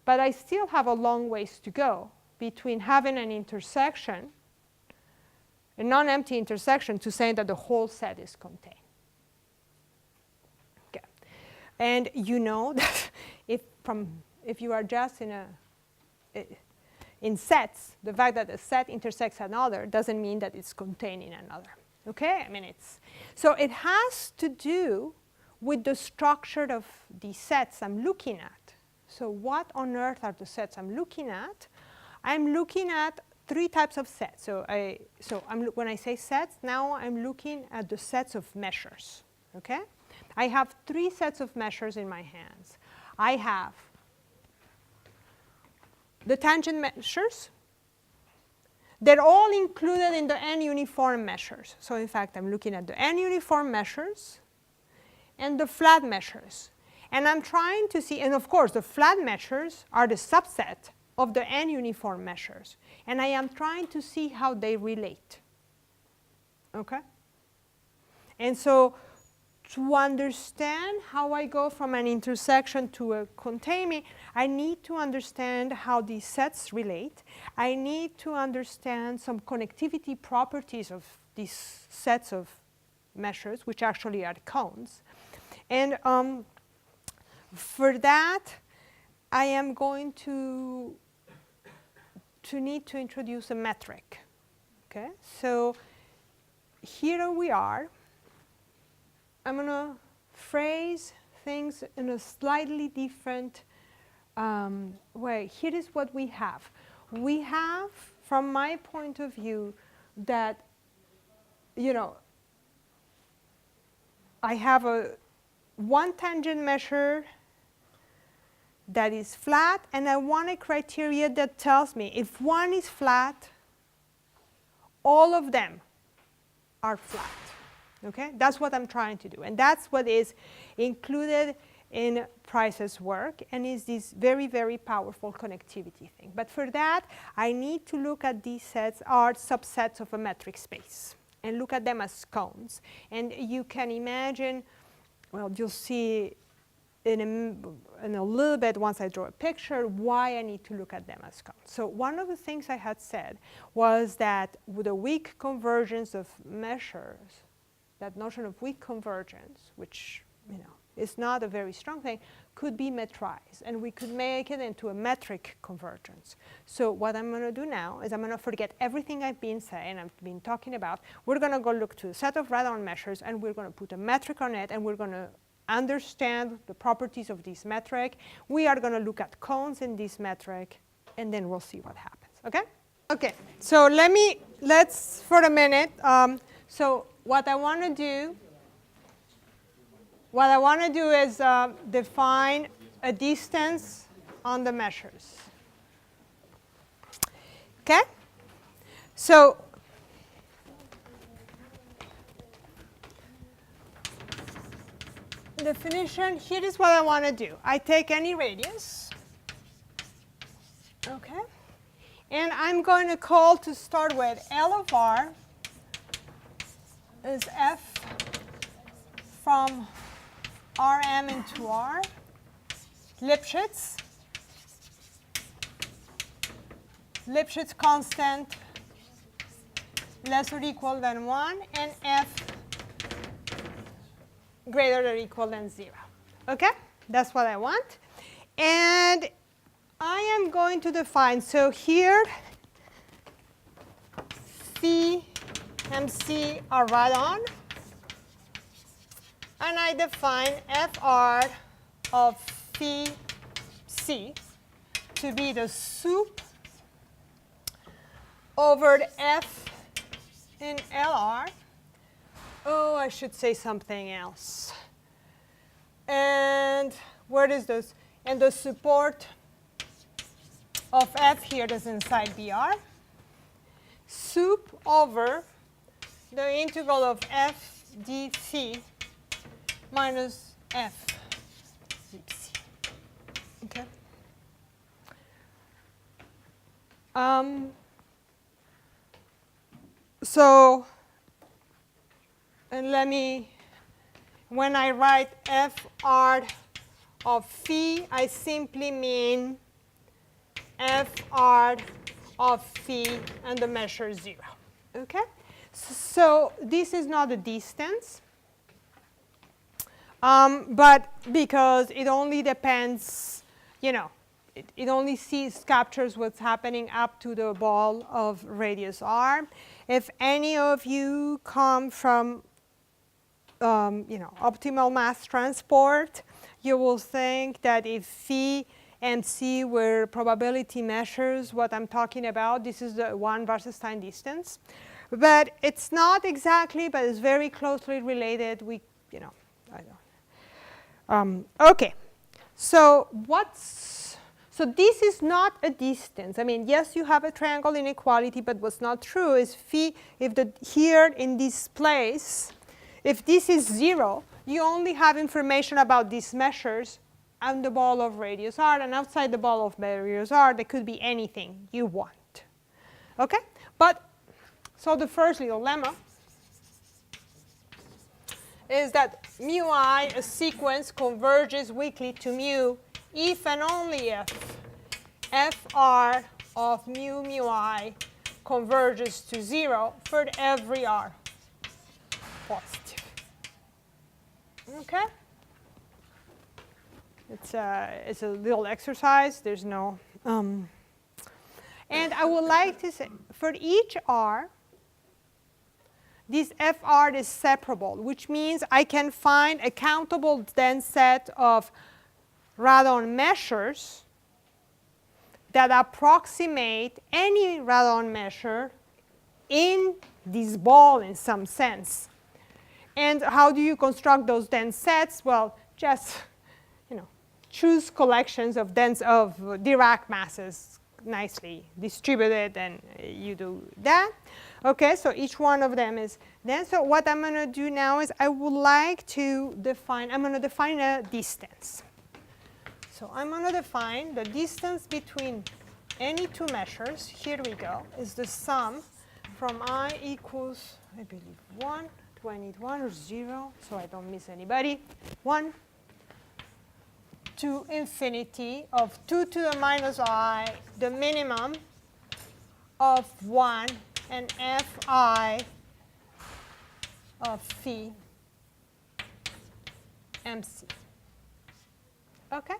But I still have a long ways to go between having an intersection, a non-empty intersection, to saying that the whole set is contained. Okay. And you know that if you are just in sets, the fact that a set intersects another doesn't mean that it's contained in another. Okay? I mean, so it has to do with the structure of the sets I'm looking at. So what on earth are the sets I'm looking at? I'm looking at 3 types of sets. So when I say sets, now I'm looking at the sets of measures. Okay? I have 3 sets of measures in my hands. I have the tangent measures. They're all included in the n uniform measures. So in fact, I'm looking at the n uniform measures and the flat measures. And I'm trying to see, and of course, the flat measures are the subset of the n uniform measures. And I am trying to see how they relate. Okay? And so to understand how I go from an intersection to a containment, I need to understand how these sets relate. I need to understand some connectivity properties of these sets of measures, which actually are cones. And for that, I am going to need to introduce a metric. Okay? So here we are. I'm going to phrase things in a slightly different way. Here is what we have. We have, from my point of view, that, I have one tangent measure that is flat, and I want a criteria that tells me if one is flat, all of them are flat. Okay? That's what I'm trying to do, and that's what is included in Price's work, and is this very, very powerful connectivity thing. But for that, I need to look at these sets are subsets of a metric space and look at them as cones. And you can imagine, well, you'll see in a little bit once I draw a picture why I need to look at them as cones. So one of the things I had said was that with a weak convergence of measures, that notion of weak convergence, which is not a very strong thing, could be metrized, and we could make it into a metric convergence. So what I'm going to do now is I'm going to forget everything I've been saying, I've been talking about. We're going to go look to a set of radon measures, and we're going to put a metric on it, and we're going to understand the properties of this metric. We are going to look at cones in this metric, and then we'll see what happens. Okay? Okay. So let's for a minute. So what I want to do is define a distance on the measures. Okay? So definition, here is what I want to do. I take any radius, okay, and I'm going to call, to start with, L of r is f from Rm into R, Lipschitz constant less or equal than 1, and f greater or equal than 0. Okay? That's what I want. And I am going to define, so here phi MC are radon, and I define Fr of phi C to be the sup over the F in Lr. Oh, I should say something else. And where is this? And the support of F here is inside BR. Sup over the integral of F d phi minus F d psi. Okay. So, and when I write Fr of phi, I simply mean Fr of phi and the measure 0. Okay? So this is not a distance, but because it only depends, it only captures what's happening up to the ball of radius r. If any of you come from optimal mass transport, you will think that if phi and c were probability measures, what I'm talking about, this is the 1 versus time distance. But it's not exactly, but it's very closely related. I don't. Okay. So this is not a distance. I mean, yes, you have a triangle inequality, but what's not true is phi, here in this place, if this is 0, you only have information about these measures and the ball of radius r, and outside the ball of radius r, there could be anything you want. Okay? So the first little lemma is that mu I, a sequence, converges weakly to mu if and only if Fr of mu I converges to 0 for every r positive. Okay? It's a little exercise. There's no... and I would like to say, for each r, this Fr is separable, which means I can find a countable dense set of radon measures that approximate any radon measure in this ball in some sense. And how do you construct those dense sets? Well, just choose collections of Dirac masses nicely distributed, and you do that. Okay, so each one of them is dense. So what I'm going to do now is I would like to define, I'm going to define a distance. So I'm going to define the distance between any two measures. Here we go, is the sum from I equals, I believe, 1. Do I need 1 or 0? So I don't miss anybody. 1 to infinity of 2 to the minus I, the minimum of 1, and fi of phi mc. Okay?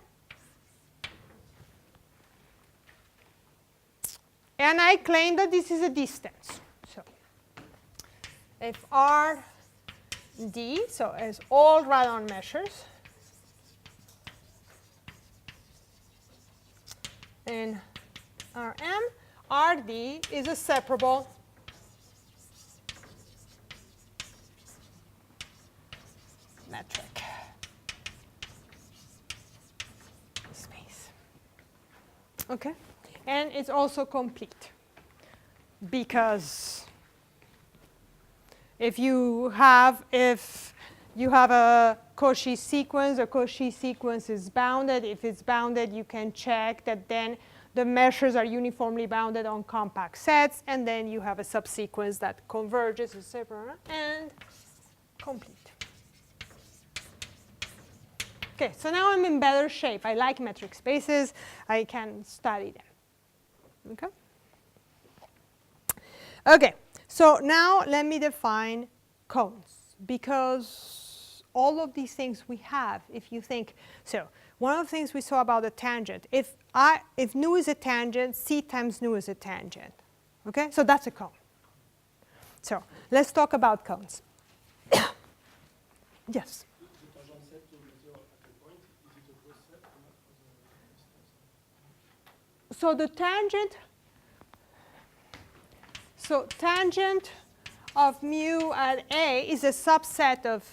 And I claim that this is a distance. So if R d, so as all radon measures, in Rm, Rd is a separable metric space. Okay? And it's also complete, because if you have a Cauchy sequence, a Cauchy sequence is bounded. If it's bounded, you can check that then the measures are uniformly bounded on compact sets, and then you have a subsequence that converges, etc., and complete. Okay, so now I'm in better shape. I like metric spaces. I can study them. Okay? Okay, so now let me define cones, because all of these things we have, if you think, so one of the things we saw about a tangent, if nu is a tangent, c times nu is a tangent. Okay, so that's a cone. So let's talk about cones. Yes? So the tangent, tangent of mu at A is a subset of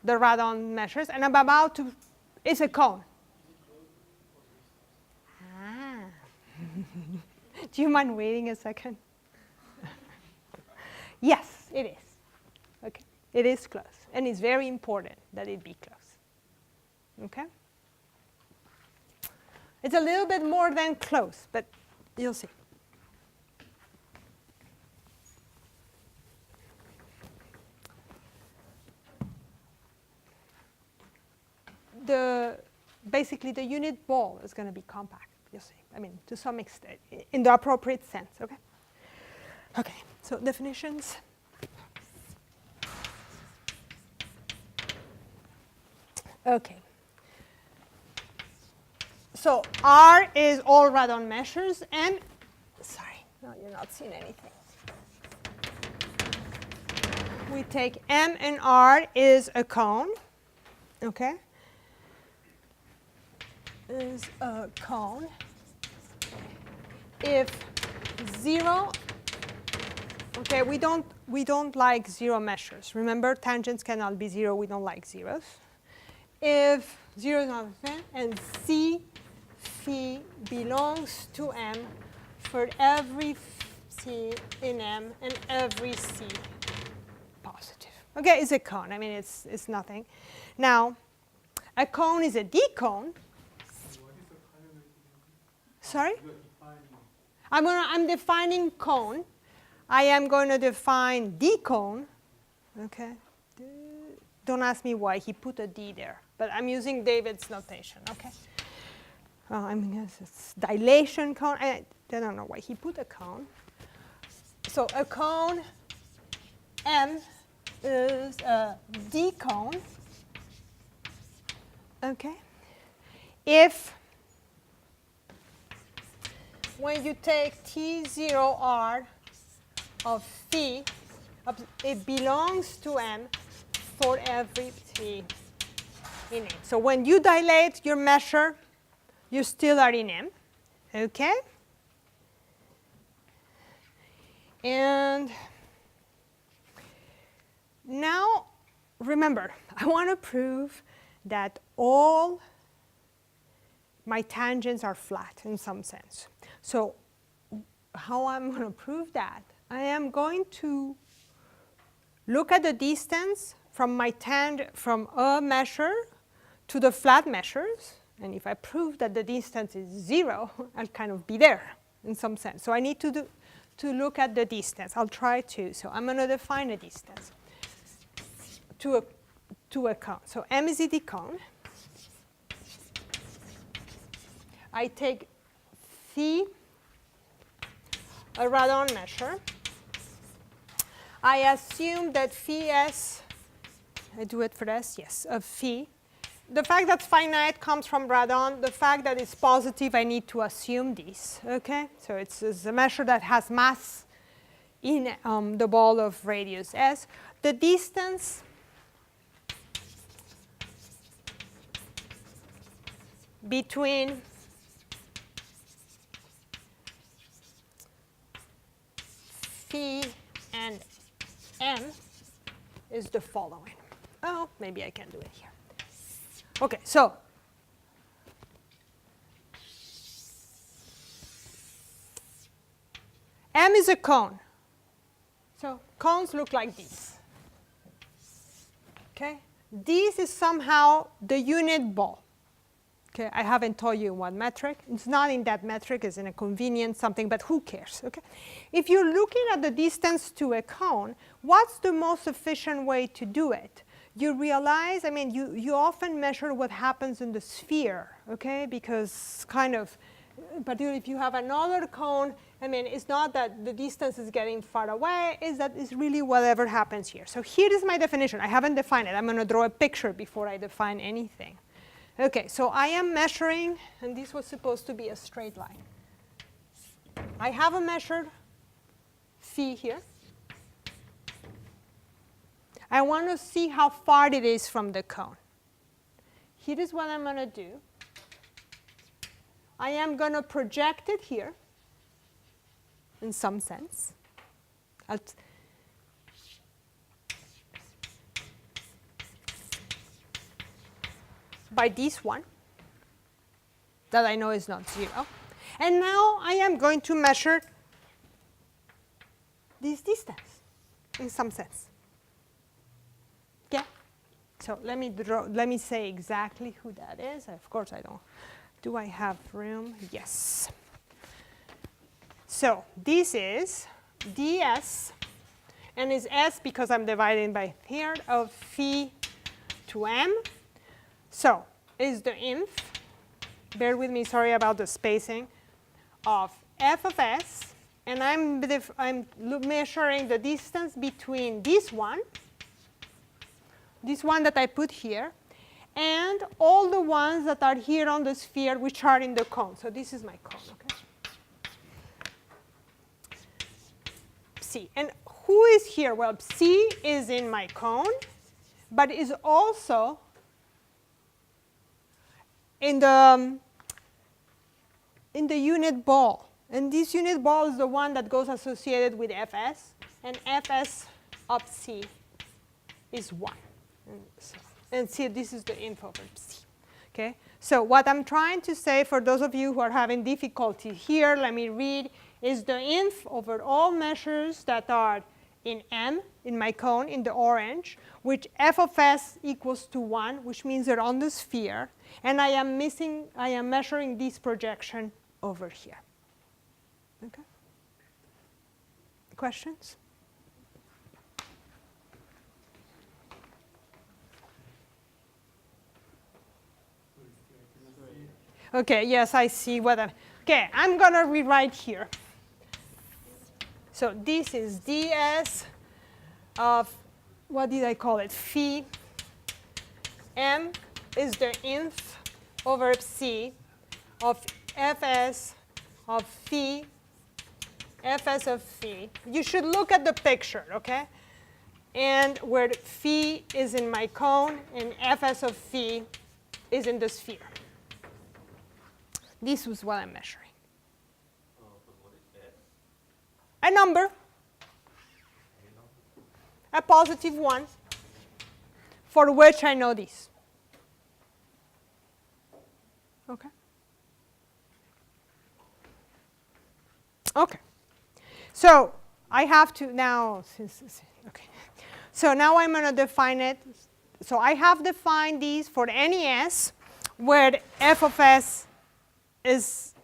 the radon measures, and I'm about to, it's a cone. Ah. Do you mind waiting a second? Yes, it is. Okay, it is close, and it's very important that it be close. Okay? It's a little bit more than close, but you'll see. Basically, the unit ball is going to be compact, you'll see. I mean, to some extent, in the appropriate sense, okay? Okay, so definitions. Okay. So R is all radon measures, and, sorry, no, you're not seeing anything. We take M and R is a cone, okay? Is a cone. If 0, okay, we don't like 0 measures. Remember, tangents cannot be 0. We don't like zeros. If 0 is not a thing, and C phi belongs to M for every C in M and every C positive. Okay, it's a cone. I mean, it's nothing. Now, a cone is a D-cone. Sorry? I'm defining cone. I am going to define D-cone. Okay. Don't ask me why he put a D there, but I'm using David's notation. Okay. I mean, it's dilation cone. I don't know why he put a cone. So a cone M is a D-cone. Okay. If when you take T0R of phi, it belongs to M for every phi in M. So when you dilate your measure, you still are in M. Okay? And now remember, I want to prove that all my tangents are flat in some sense. So how I'm going to prove that? I am going to look at the distance from from a measure to the flat measures. And if I prove that the distance is 0, I'll kind of be there in some sense. So I need to look at the distance. I'll try to. So I'm going to define a distance to a cone. So M is the cone. I take phi, a radon measure. I assume that phi s, I do it for s, yes, of phi. The fact that finite comes from radon, the fact that it's positive, I need to assume this, okay? So it's a measure that has mass in the ball of radius s. The distance between phi and m is the following. Oh, maybe I can do it here. Okay, so M is a cone. So cones look like this. Okay, this is somehow the unit ball. Okay, I haven't told you what metric. It's not in that metric. It's in a convenient something, but who cares? Okay, if you're looking at the distance to a cone, what's the most efficient way to do it? You realize, I mean, you often measure what happens in the sphere, okay? Because kind of, particularly if you have another cone, I mean, it's not that the distance is getting far away, it's that it's really whatever happens here. So here is my definition. I haven't defined it. I'm going to draw a picture before I define anything. Okay, so I am measuring, and this was supposed to be a straight line. I have a measured phi here. I want to see how far it is from the cone. Here is what I'm going to do. I am going to project it here in some sense. By this one that I know is not 0. And now I am going to measure this distance in some sense. Okay? So let me say exactly who that is. Of course I don't. Do I have room? Yes. So this is ds, and is s because I'm dividing by third of phi to m. So is the inf, bear with me, sorry about the spacing, of f of s, and I'm measuring the distance between this one that I put here, and all the ones that are here on the sphere which are in the cone. So this is my cone, okay? Psi. And who is here? Well, psi is in my cone, but is also in the unit ball. And this unit ball is the one that goes associated with fs, and fs of psi is 1. And see, this is the info over psi. Okay? So what I'm trying to say for those of you who are having difficulty here, let me read, is the inf over all measures that are in M, in my cone, in the orange, which f of s equals to 1, which means they're on the sphere, and I am measuring this projection over here. Okay? Questions? Okay, yes, I see what I'm. Okay, I'm going to rewrite here. So this is ds of, what did I call it? Phi. M is the inf over psi of fs of phi, fs of phi. You should look at the picture, okay? And where phi is in my cone and fs of phi is in the sphere. This was what I'm measuring. A number, a positive one. for which I know this. Okay? Okay. So I have to now, okay. So now I'm going to define it. So I have defined these for any s where f of s is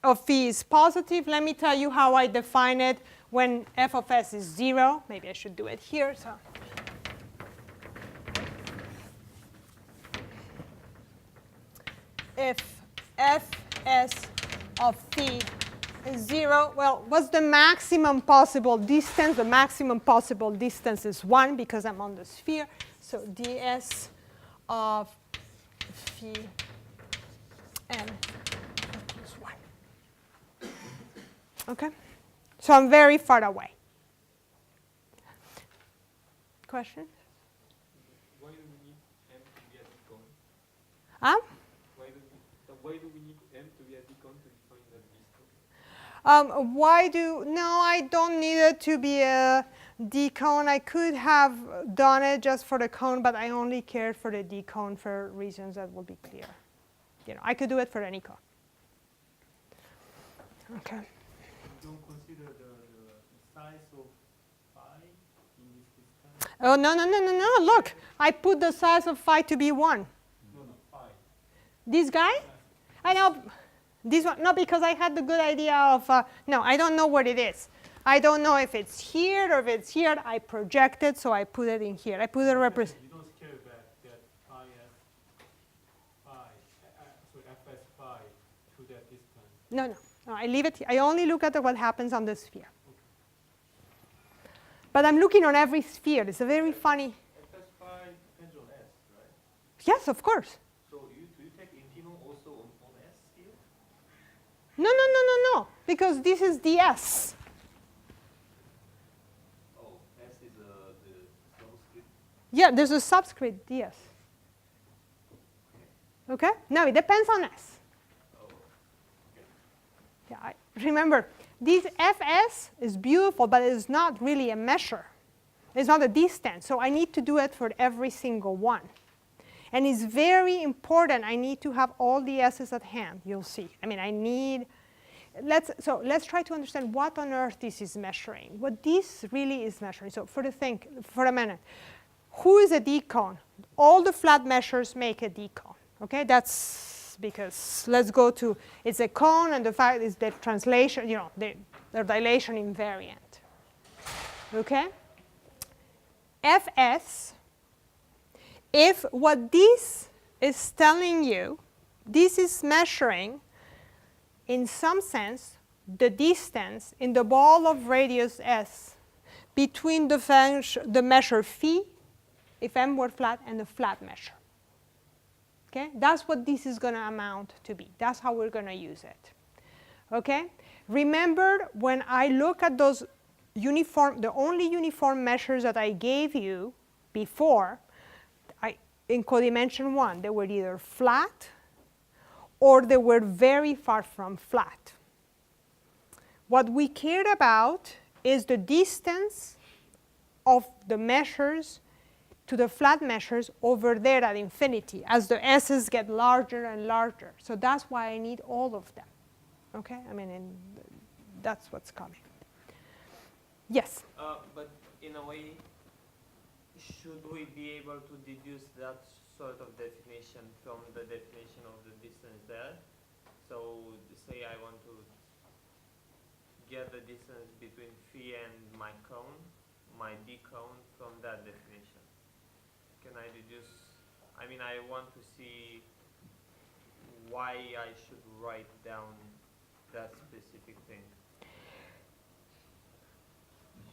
of phi is positive. Let me tell you how I define it when f of s is 0. Maybe I should do it here. So if fs of phi is 0, well, what's the maximum possible distance? The maximum possible distance is 1 because I'm on the sphere. So ds of phi n is 1. Okay? So I'm very far away. Question? Why do we need m to be a decon? Huh? Why do we need m to be a decon to define that distance? No, I don't need it to be a decone. I could have done it just for the cone, but I only cared for the decone for reasons that will be clear. You know, I could do it for any cone. Okay. You don't consider the size of phi in this distance? Oh, no. Look, I put the size of phi to be 1. No, phi. This guy? I know. This one? No, because I had the good idea of, no, I don't know what it is. I don't know if it's here or if it's here. I project it, so I put it in here. I put a represent. You don't scale back that fs phi to that distance. No, I leave it. I only look at what happens on the sphere. But I'm looking on every sphere. It's a very funny. fs phi depends on s, right? Yes, of course. So do you take infinum also on s here? No, because this is ds. Oh, s is the subscript. Yeah, there's a subscript ds. Okay? No, it depends on s. Oh, okay. Yeah, remember, this fs is beautiful, but it is not really a measure. It's not a distance, so I need to do it for every single one. And it's very important. I need to have all the s's at hand. You'll see. I mean, I need. Let's try to understand what on earth this is measuring. What this really is measuring. So for a minute, who is a decone? All the flat measures make a decone. Okay, that's because let's go to it's a cone, and the fact is the translation. You know, their dilation invariant. Okay. Fs. If what this is telling you, this is measuring, in some sense, the distance in the ball of radius s between the measure phi, if m were flat, and the flat measure. Okay? That's what this is going to amount to be. That's how we're going to use it. Okay? Remember, when I look at those the only uniform measures that I gave you before, in codimension 1, they were either flat or they were very far from flat. What we cared about is the distance of the measures to the flat measures over there at infinity as the s's get larger and larger. So that's why I need all of them. Okay? I mean, that's what's coming. Yes? But in a way, should we be able to deduce that sort of definition from the definition of the distance there? So say I want to get the distance between phi and my cone, my d cone, from that definition. Can I deduce? I mean, I want to see why I should write down that specific thing.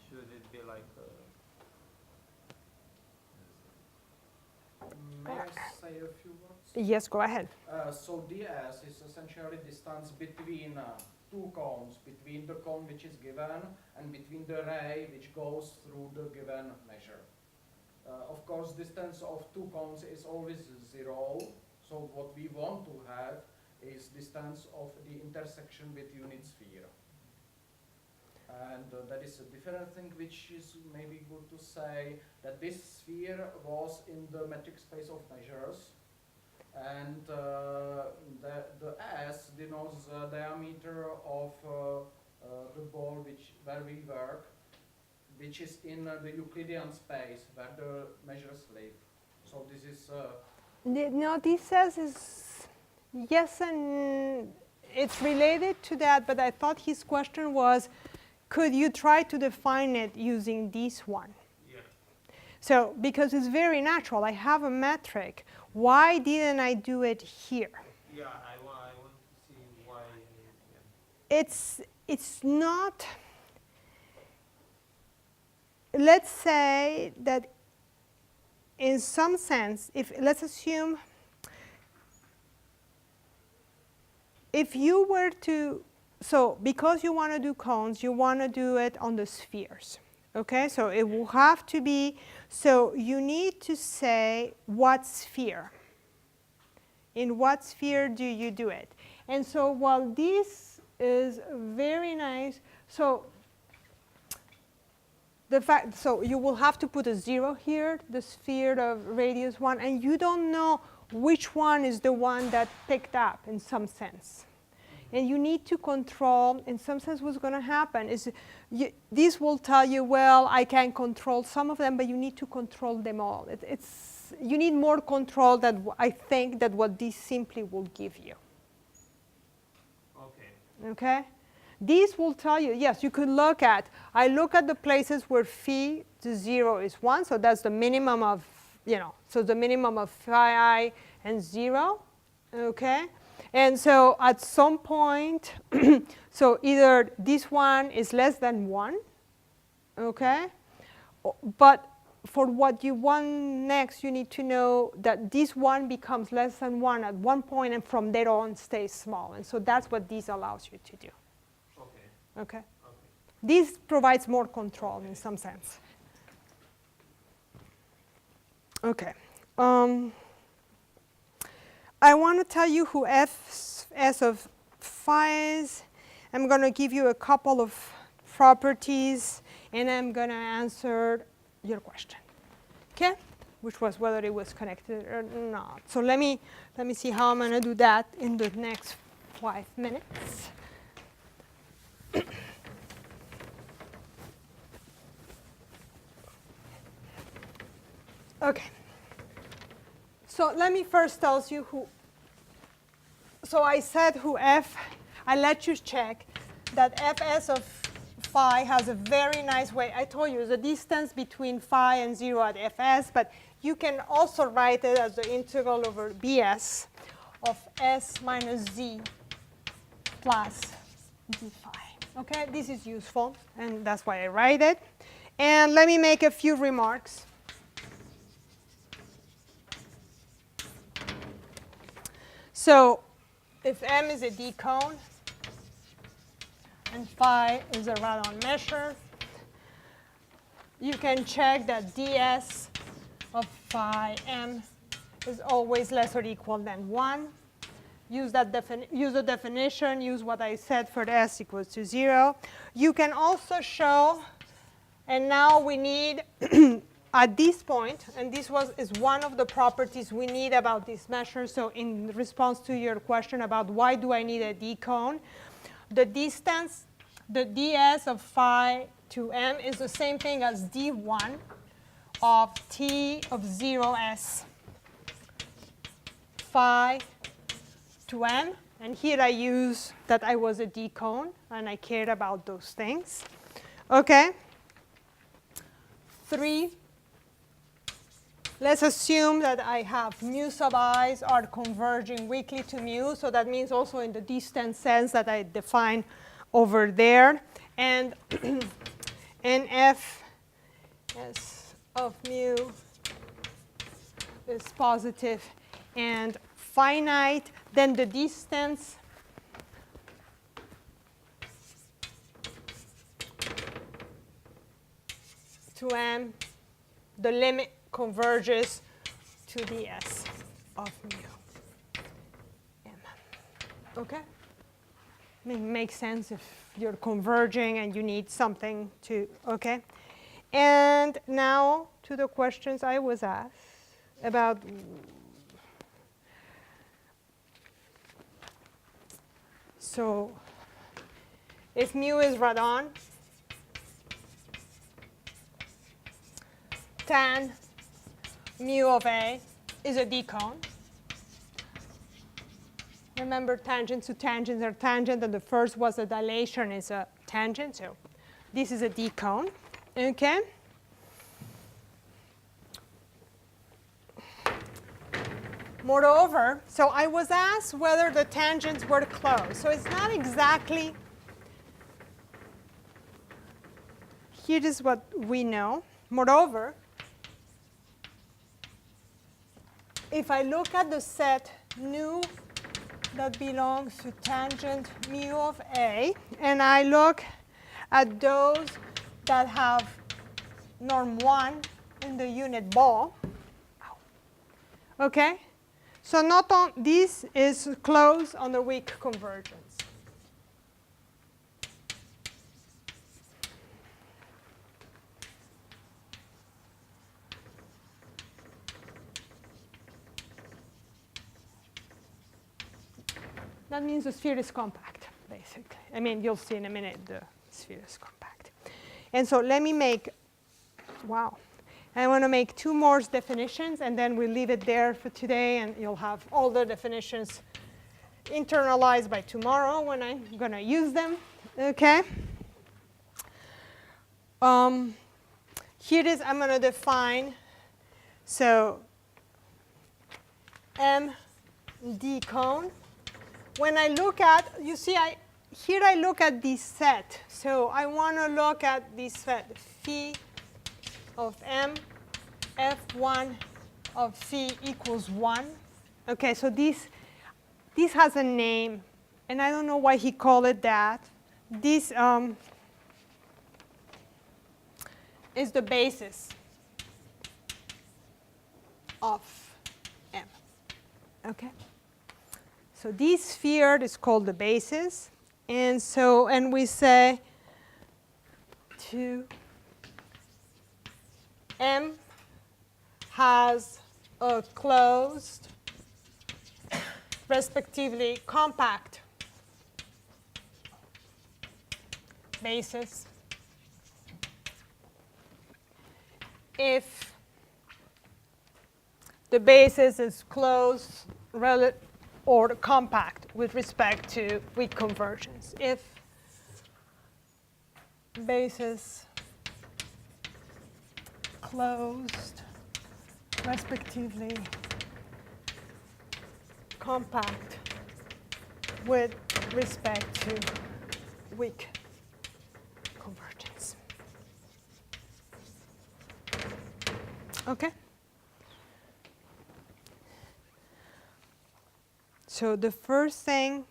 Should it be like a... May I say a few words? Yes, go ahead. So ds is essentially distance between two cones, between the cone which is given and between the ray which goes through the given measure. Of course, distance of two cones is always 0. So what we want to have is distance of the intersection with unit sphere. And that is a different thing, which is maybe good to say, that this sphere was in the metric space of measures. And the S denotes the diameter of the ball where we work, which is in the Euclidean space where the measures live. So this is... No, this says is yes, and it's related to that, but I thought his question was, could you try to define it using this one? Yeah. So, because it's very natural, I have a metric. Why didn't I do it here? Yeah, I want to see why. Yeah. It's not, let's say that in some sense, let's assume, if you were to, so because you want to do cones, you want to do it on the spheres. Okay, so it will have to be, so you need to say what sphere. In what sphere do you do it? And so while this is very nice, so so you will have to put a 0 here, the sphere of radius 1, and you don't know which one is the one that picked up in some sense. And you need to control, in some sense what's going to happen is this will tell you, well, I can control some of them, but you need to control them all. You need more control than I think that what this simply will give you. Okay. Okay? This will tell you, yes, you could look at, I look at the places where phi to 0 is 1, so that's the minimum of, so the minimum of phi I and 0, okay? And so at some point, so either this one is less than 1, okay? But for what you want next, you need to know that this one becomes less than 1 at one point, and from there on stays small. And so that's what this allows you to do. Okay. Okay? Okay. This provides more control in some sense. Okay. I want to tell you who S of phi is. I'm going to give you a couple of properties, and I'm going to answer your question, okay? Which was whether it was connected or not. So let me see how I'm going to do that in the next 5 minutes. Okay. So let me first tell you who. So I said who F. I let you check that Fs of phi has a very nice way. I told you the distance between phi and 0 at Fs, but you can also write it as the integral over Bs of S minus Z plus d phi. Okay, this is useful, and that's why I write it. And let me make a few remarks. So if M is a D cone and phi is a radon measure, you can check that ds of phi m is always less or equal than 1. Use the definition, use what I said for the s equals to 0. You can also show, and now we need at this point, and this is one of the properties we need about this measure. So in response to your question about why do I need a D cone, the distance, the ds of phi to m is the same thing as d1 of t of 0s phi to m. And here I use that I was a D cone, and I cared about those things. Okay. 3. Let's assume that I have mu sub i's are converging weakly to mu, so that means also in the distance sense that I define over there. And nf s of mu is positive and finite, then the distance to m, the limit converges to the s of mu m. Okay? It makes sense if you're converging and you need something to, okay? And now to the questions I was asked about so if mu is radon, tan mu of A is a D-cone. Remember, tangents to tangents are tangent, and the first was a dilation is a tangent, so this is a D-cone, okay? Moreover, so I was asked whether the tangents were closed. So it's not exactly, here is what we know. Moreover, if I look at the set nu that belongs to tangent mu of A, and I look at those that have norm 1 in the unit ball, okay? So not on, this is closed under weak convergence. That means the sphere is compact, basically. I mean, you'll see in a minute the sphere is compact. And so let me make, wow. I want to make 2 more definitions, and then we'll leave it there for today, and you'll have all the definitions internalized by tomorrow when I'm going to use them, okay? Here it is, I'm going to define, so MD cone. When I look at, you see, here I look at this set. So I want to look at this set, phi of M, F1 of phi equals 1. Okay, so this has a name, and I don't know why he called it that. This is the basis of M. Okay? So this sphere is called the basis. And so, and we say to M has a closed, respectively compact basis if the basis is closed or compact with respect to weak convergence. If basis closed, respectively compact with respect to weak convergence. Okay? So the first thing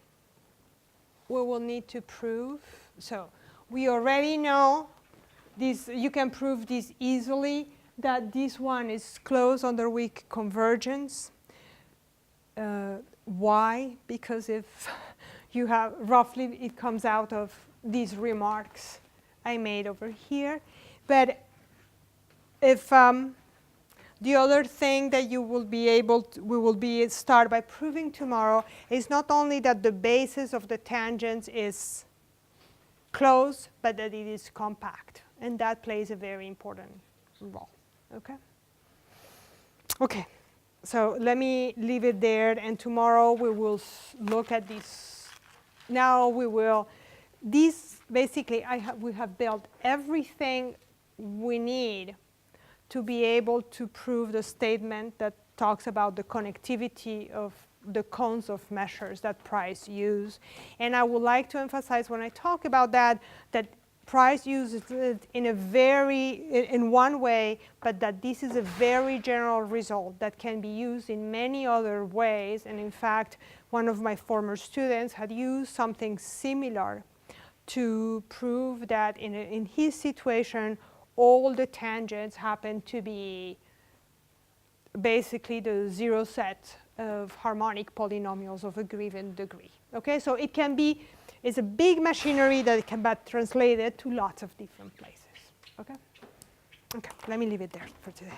we will need to prove, so we already know this, you can prove this easily, that this one is closed under weak convergence. Why? Because if you have, roughly it comes out of these remarks I made over here. But if the other thing that you will be able to, we will be start by proving tomorrow is not only that the basis of the tangents is closed, but that it is compact. And that plays a very important role. Okay? Okay. So let me leave it there, and tomorrow we will look at this. Now we will, this basically, we have built everything we need to be able to prove the statement that talks about the connectivity of the cones of measures that Price used. And I would like to emphasize when I talk about that, that Price uses it in one way, but that this is a very general result that can be used in many other ways. And in fact, one of my former students had used something similar to prove that in his situation, all the tangents happen to be basically the zero set of harmonic polynomials of a given degree. Okay, so it can be, it's a big machinery that can be translated to lots of different places. Okay, okay, let me leave it there for today.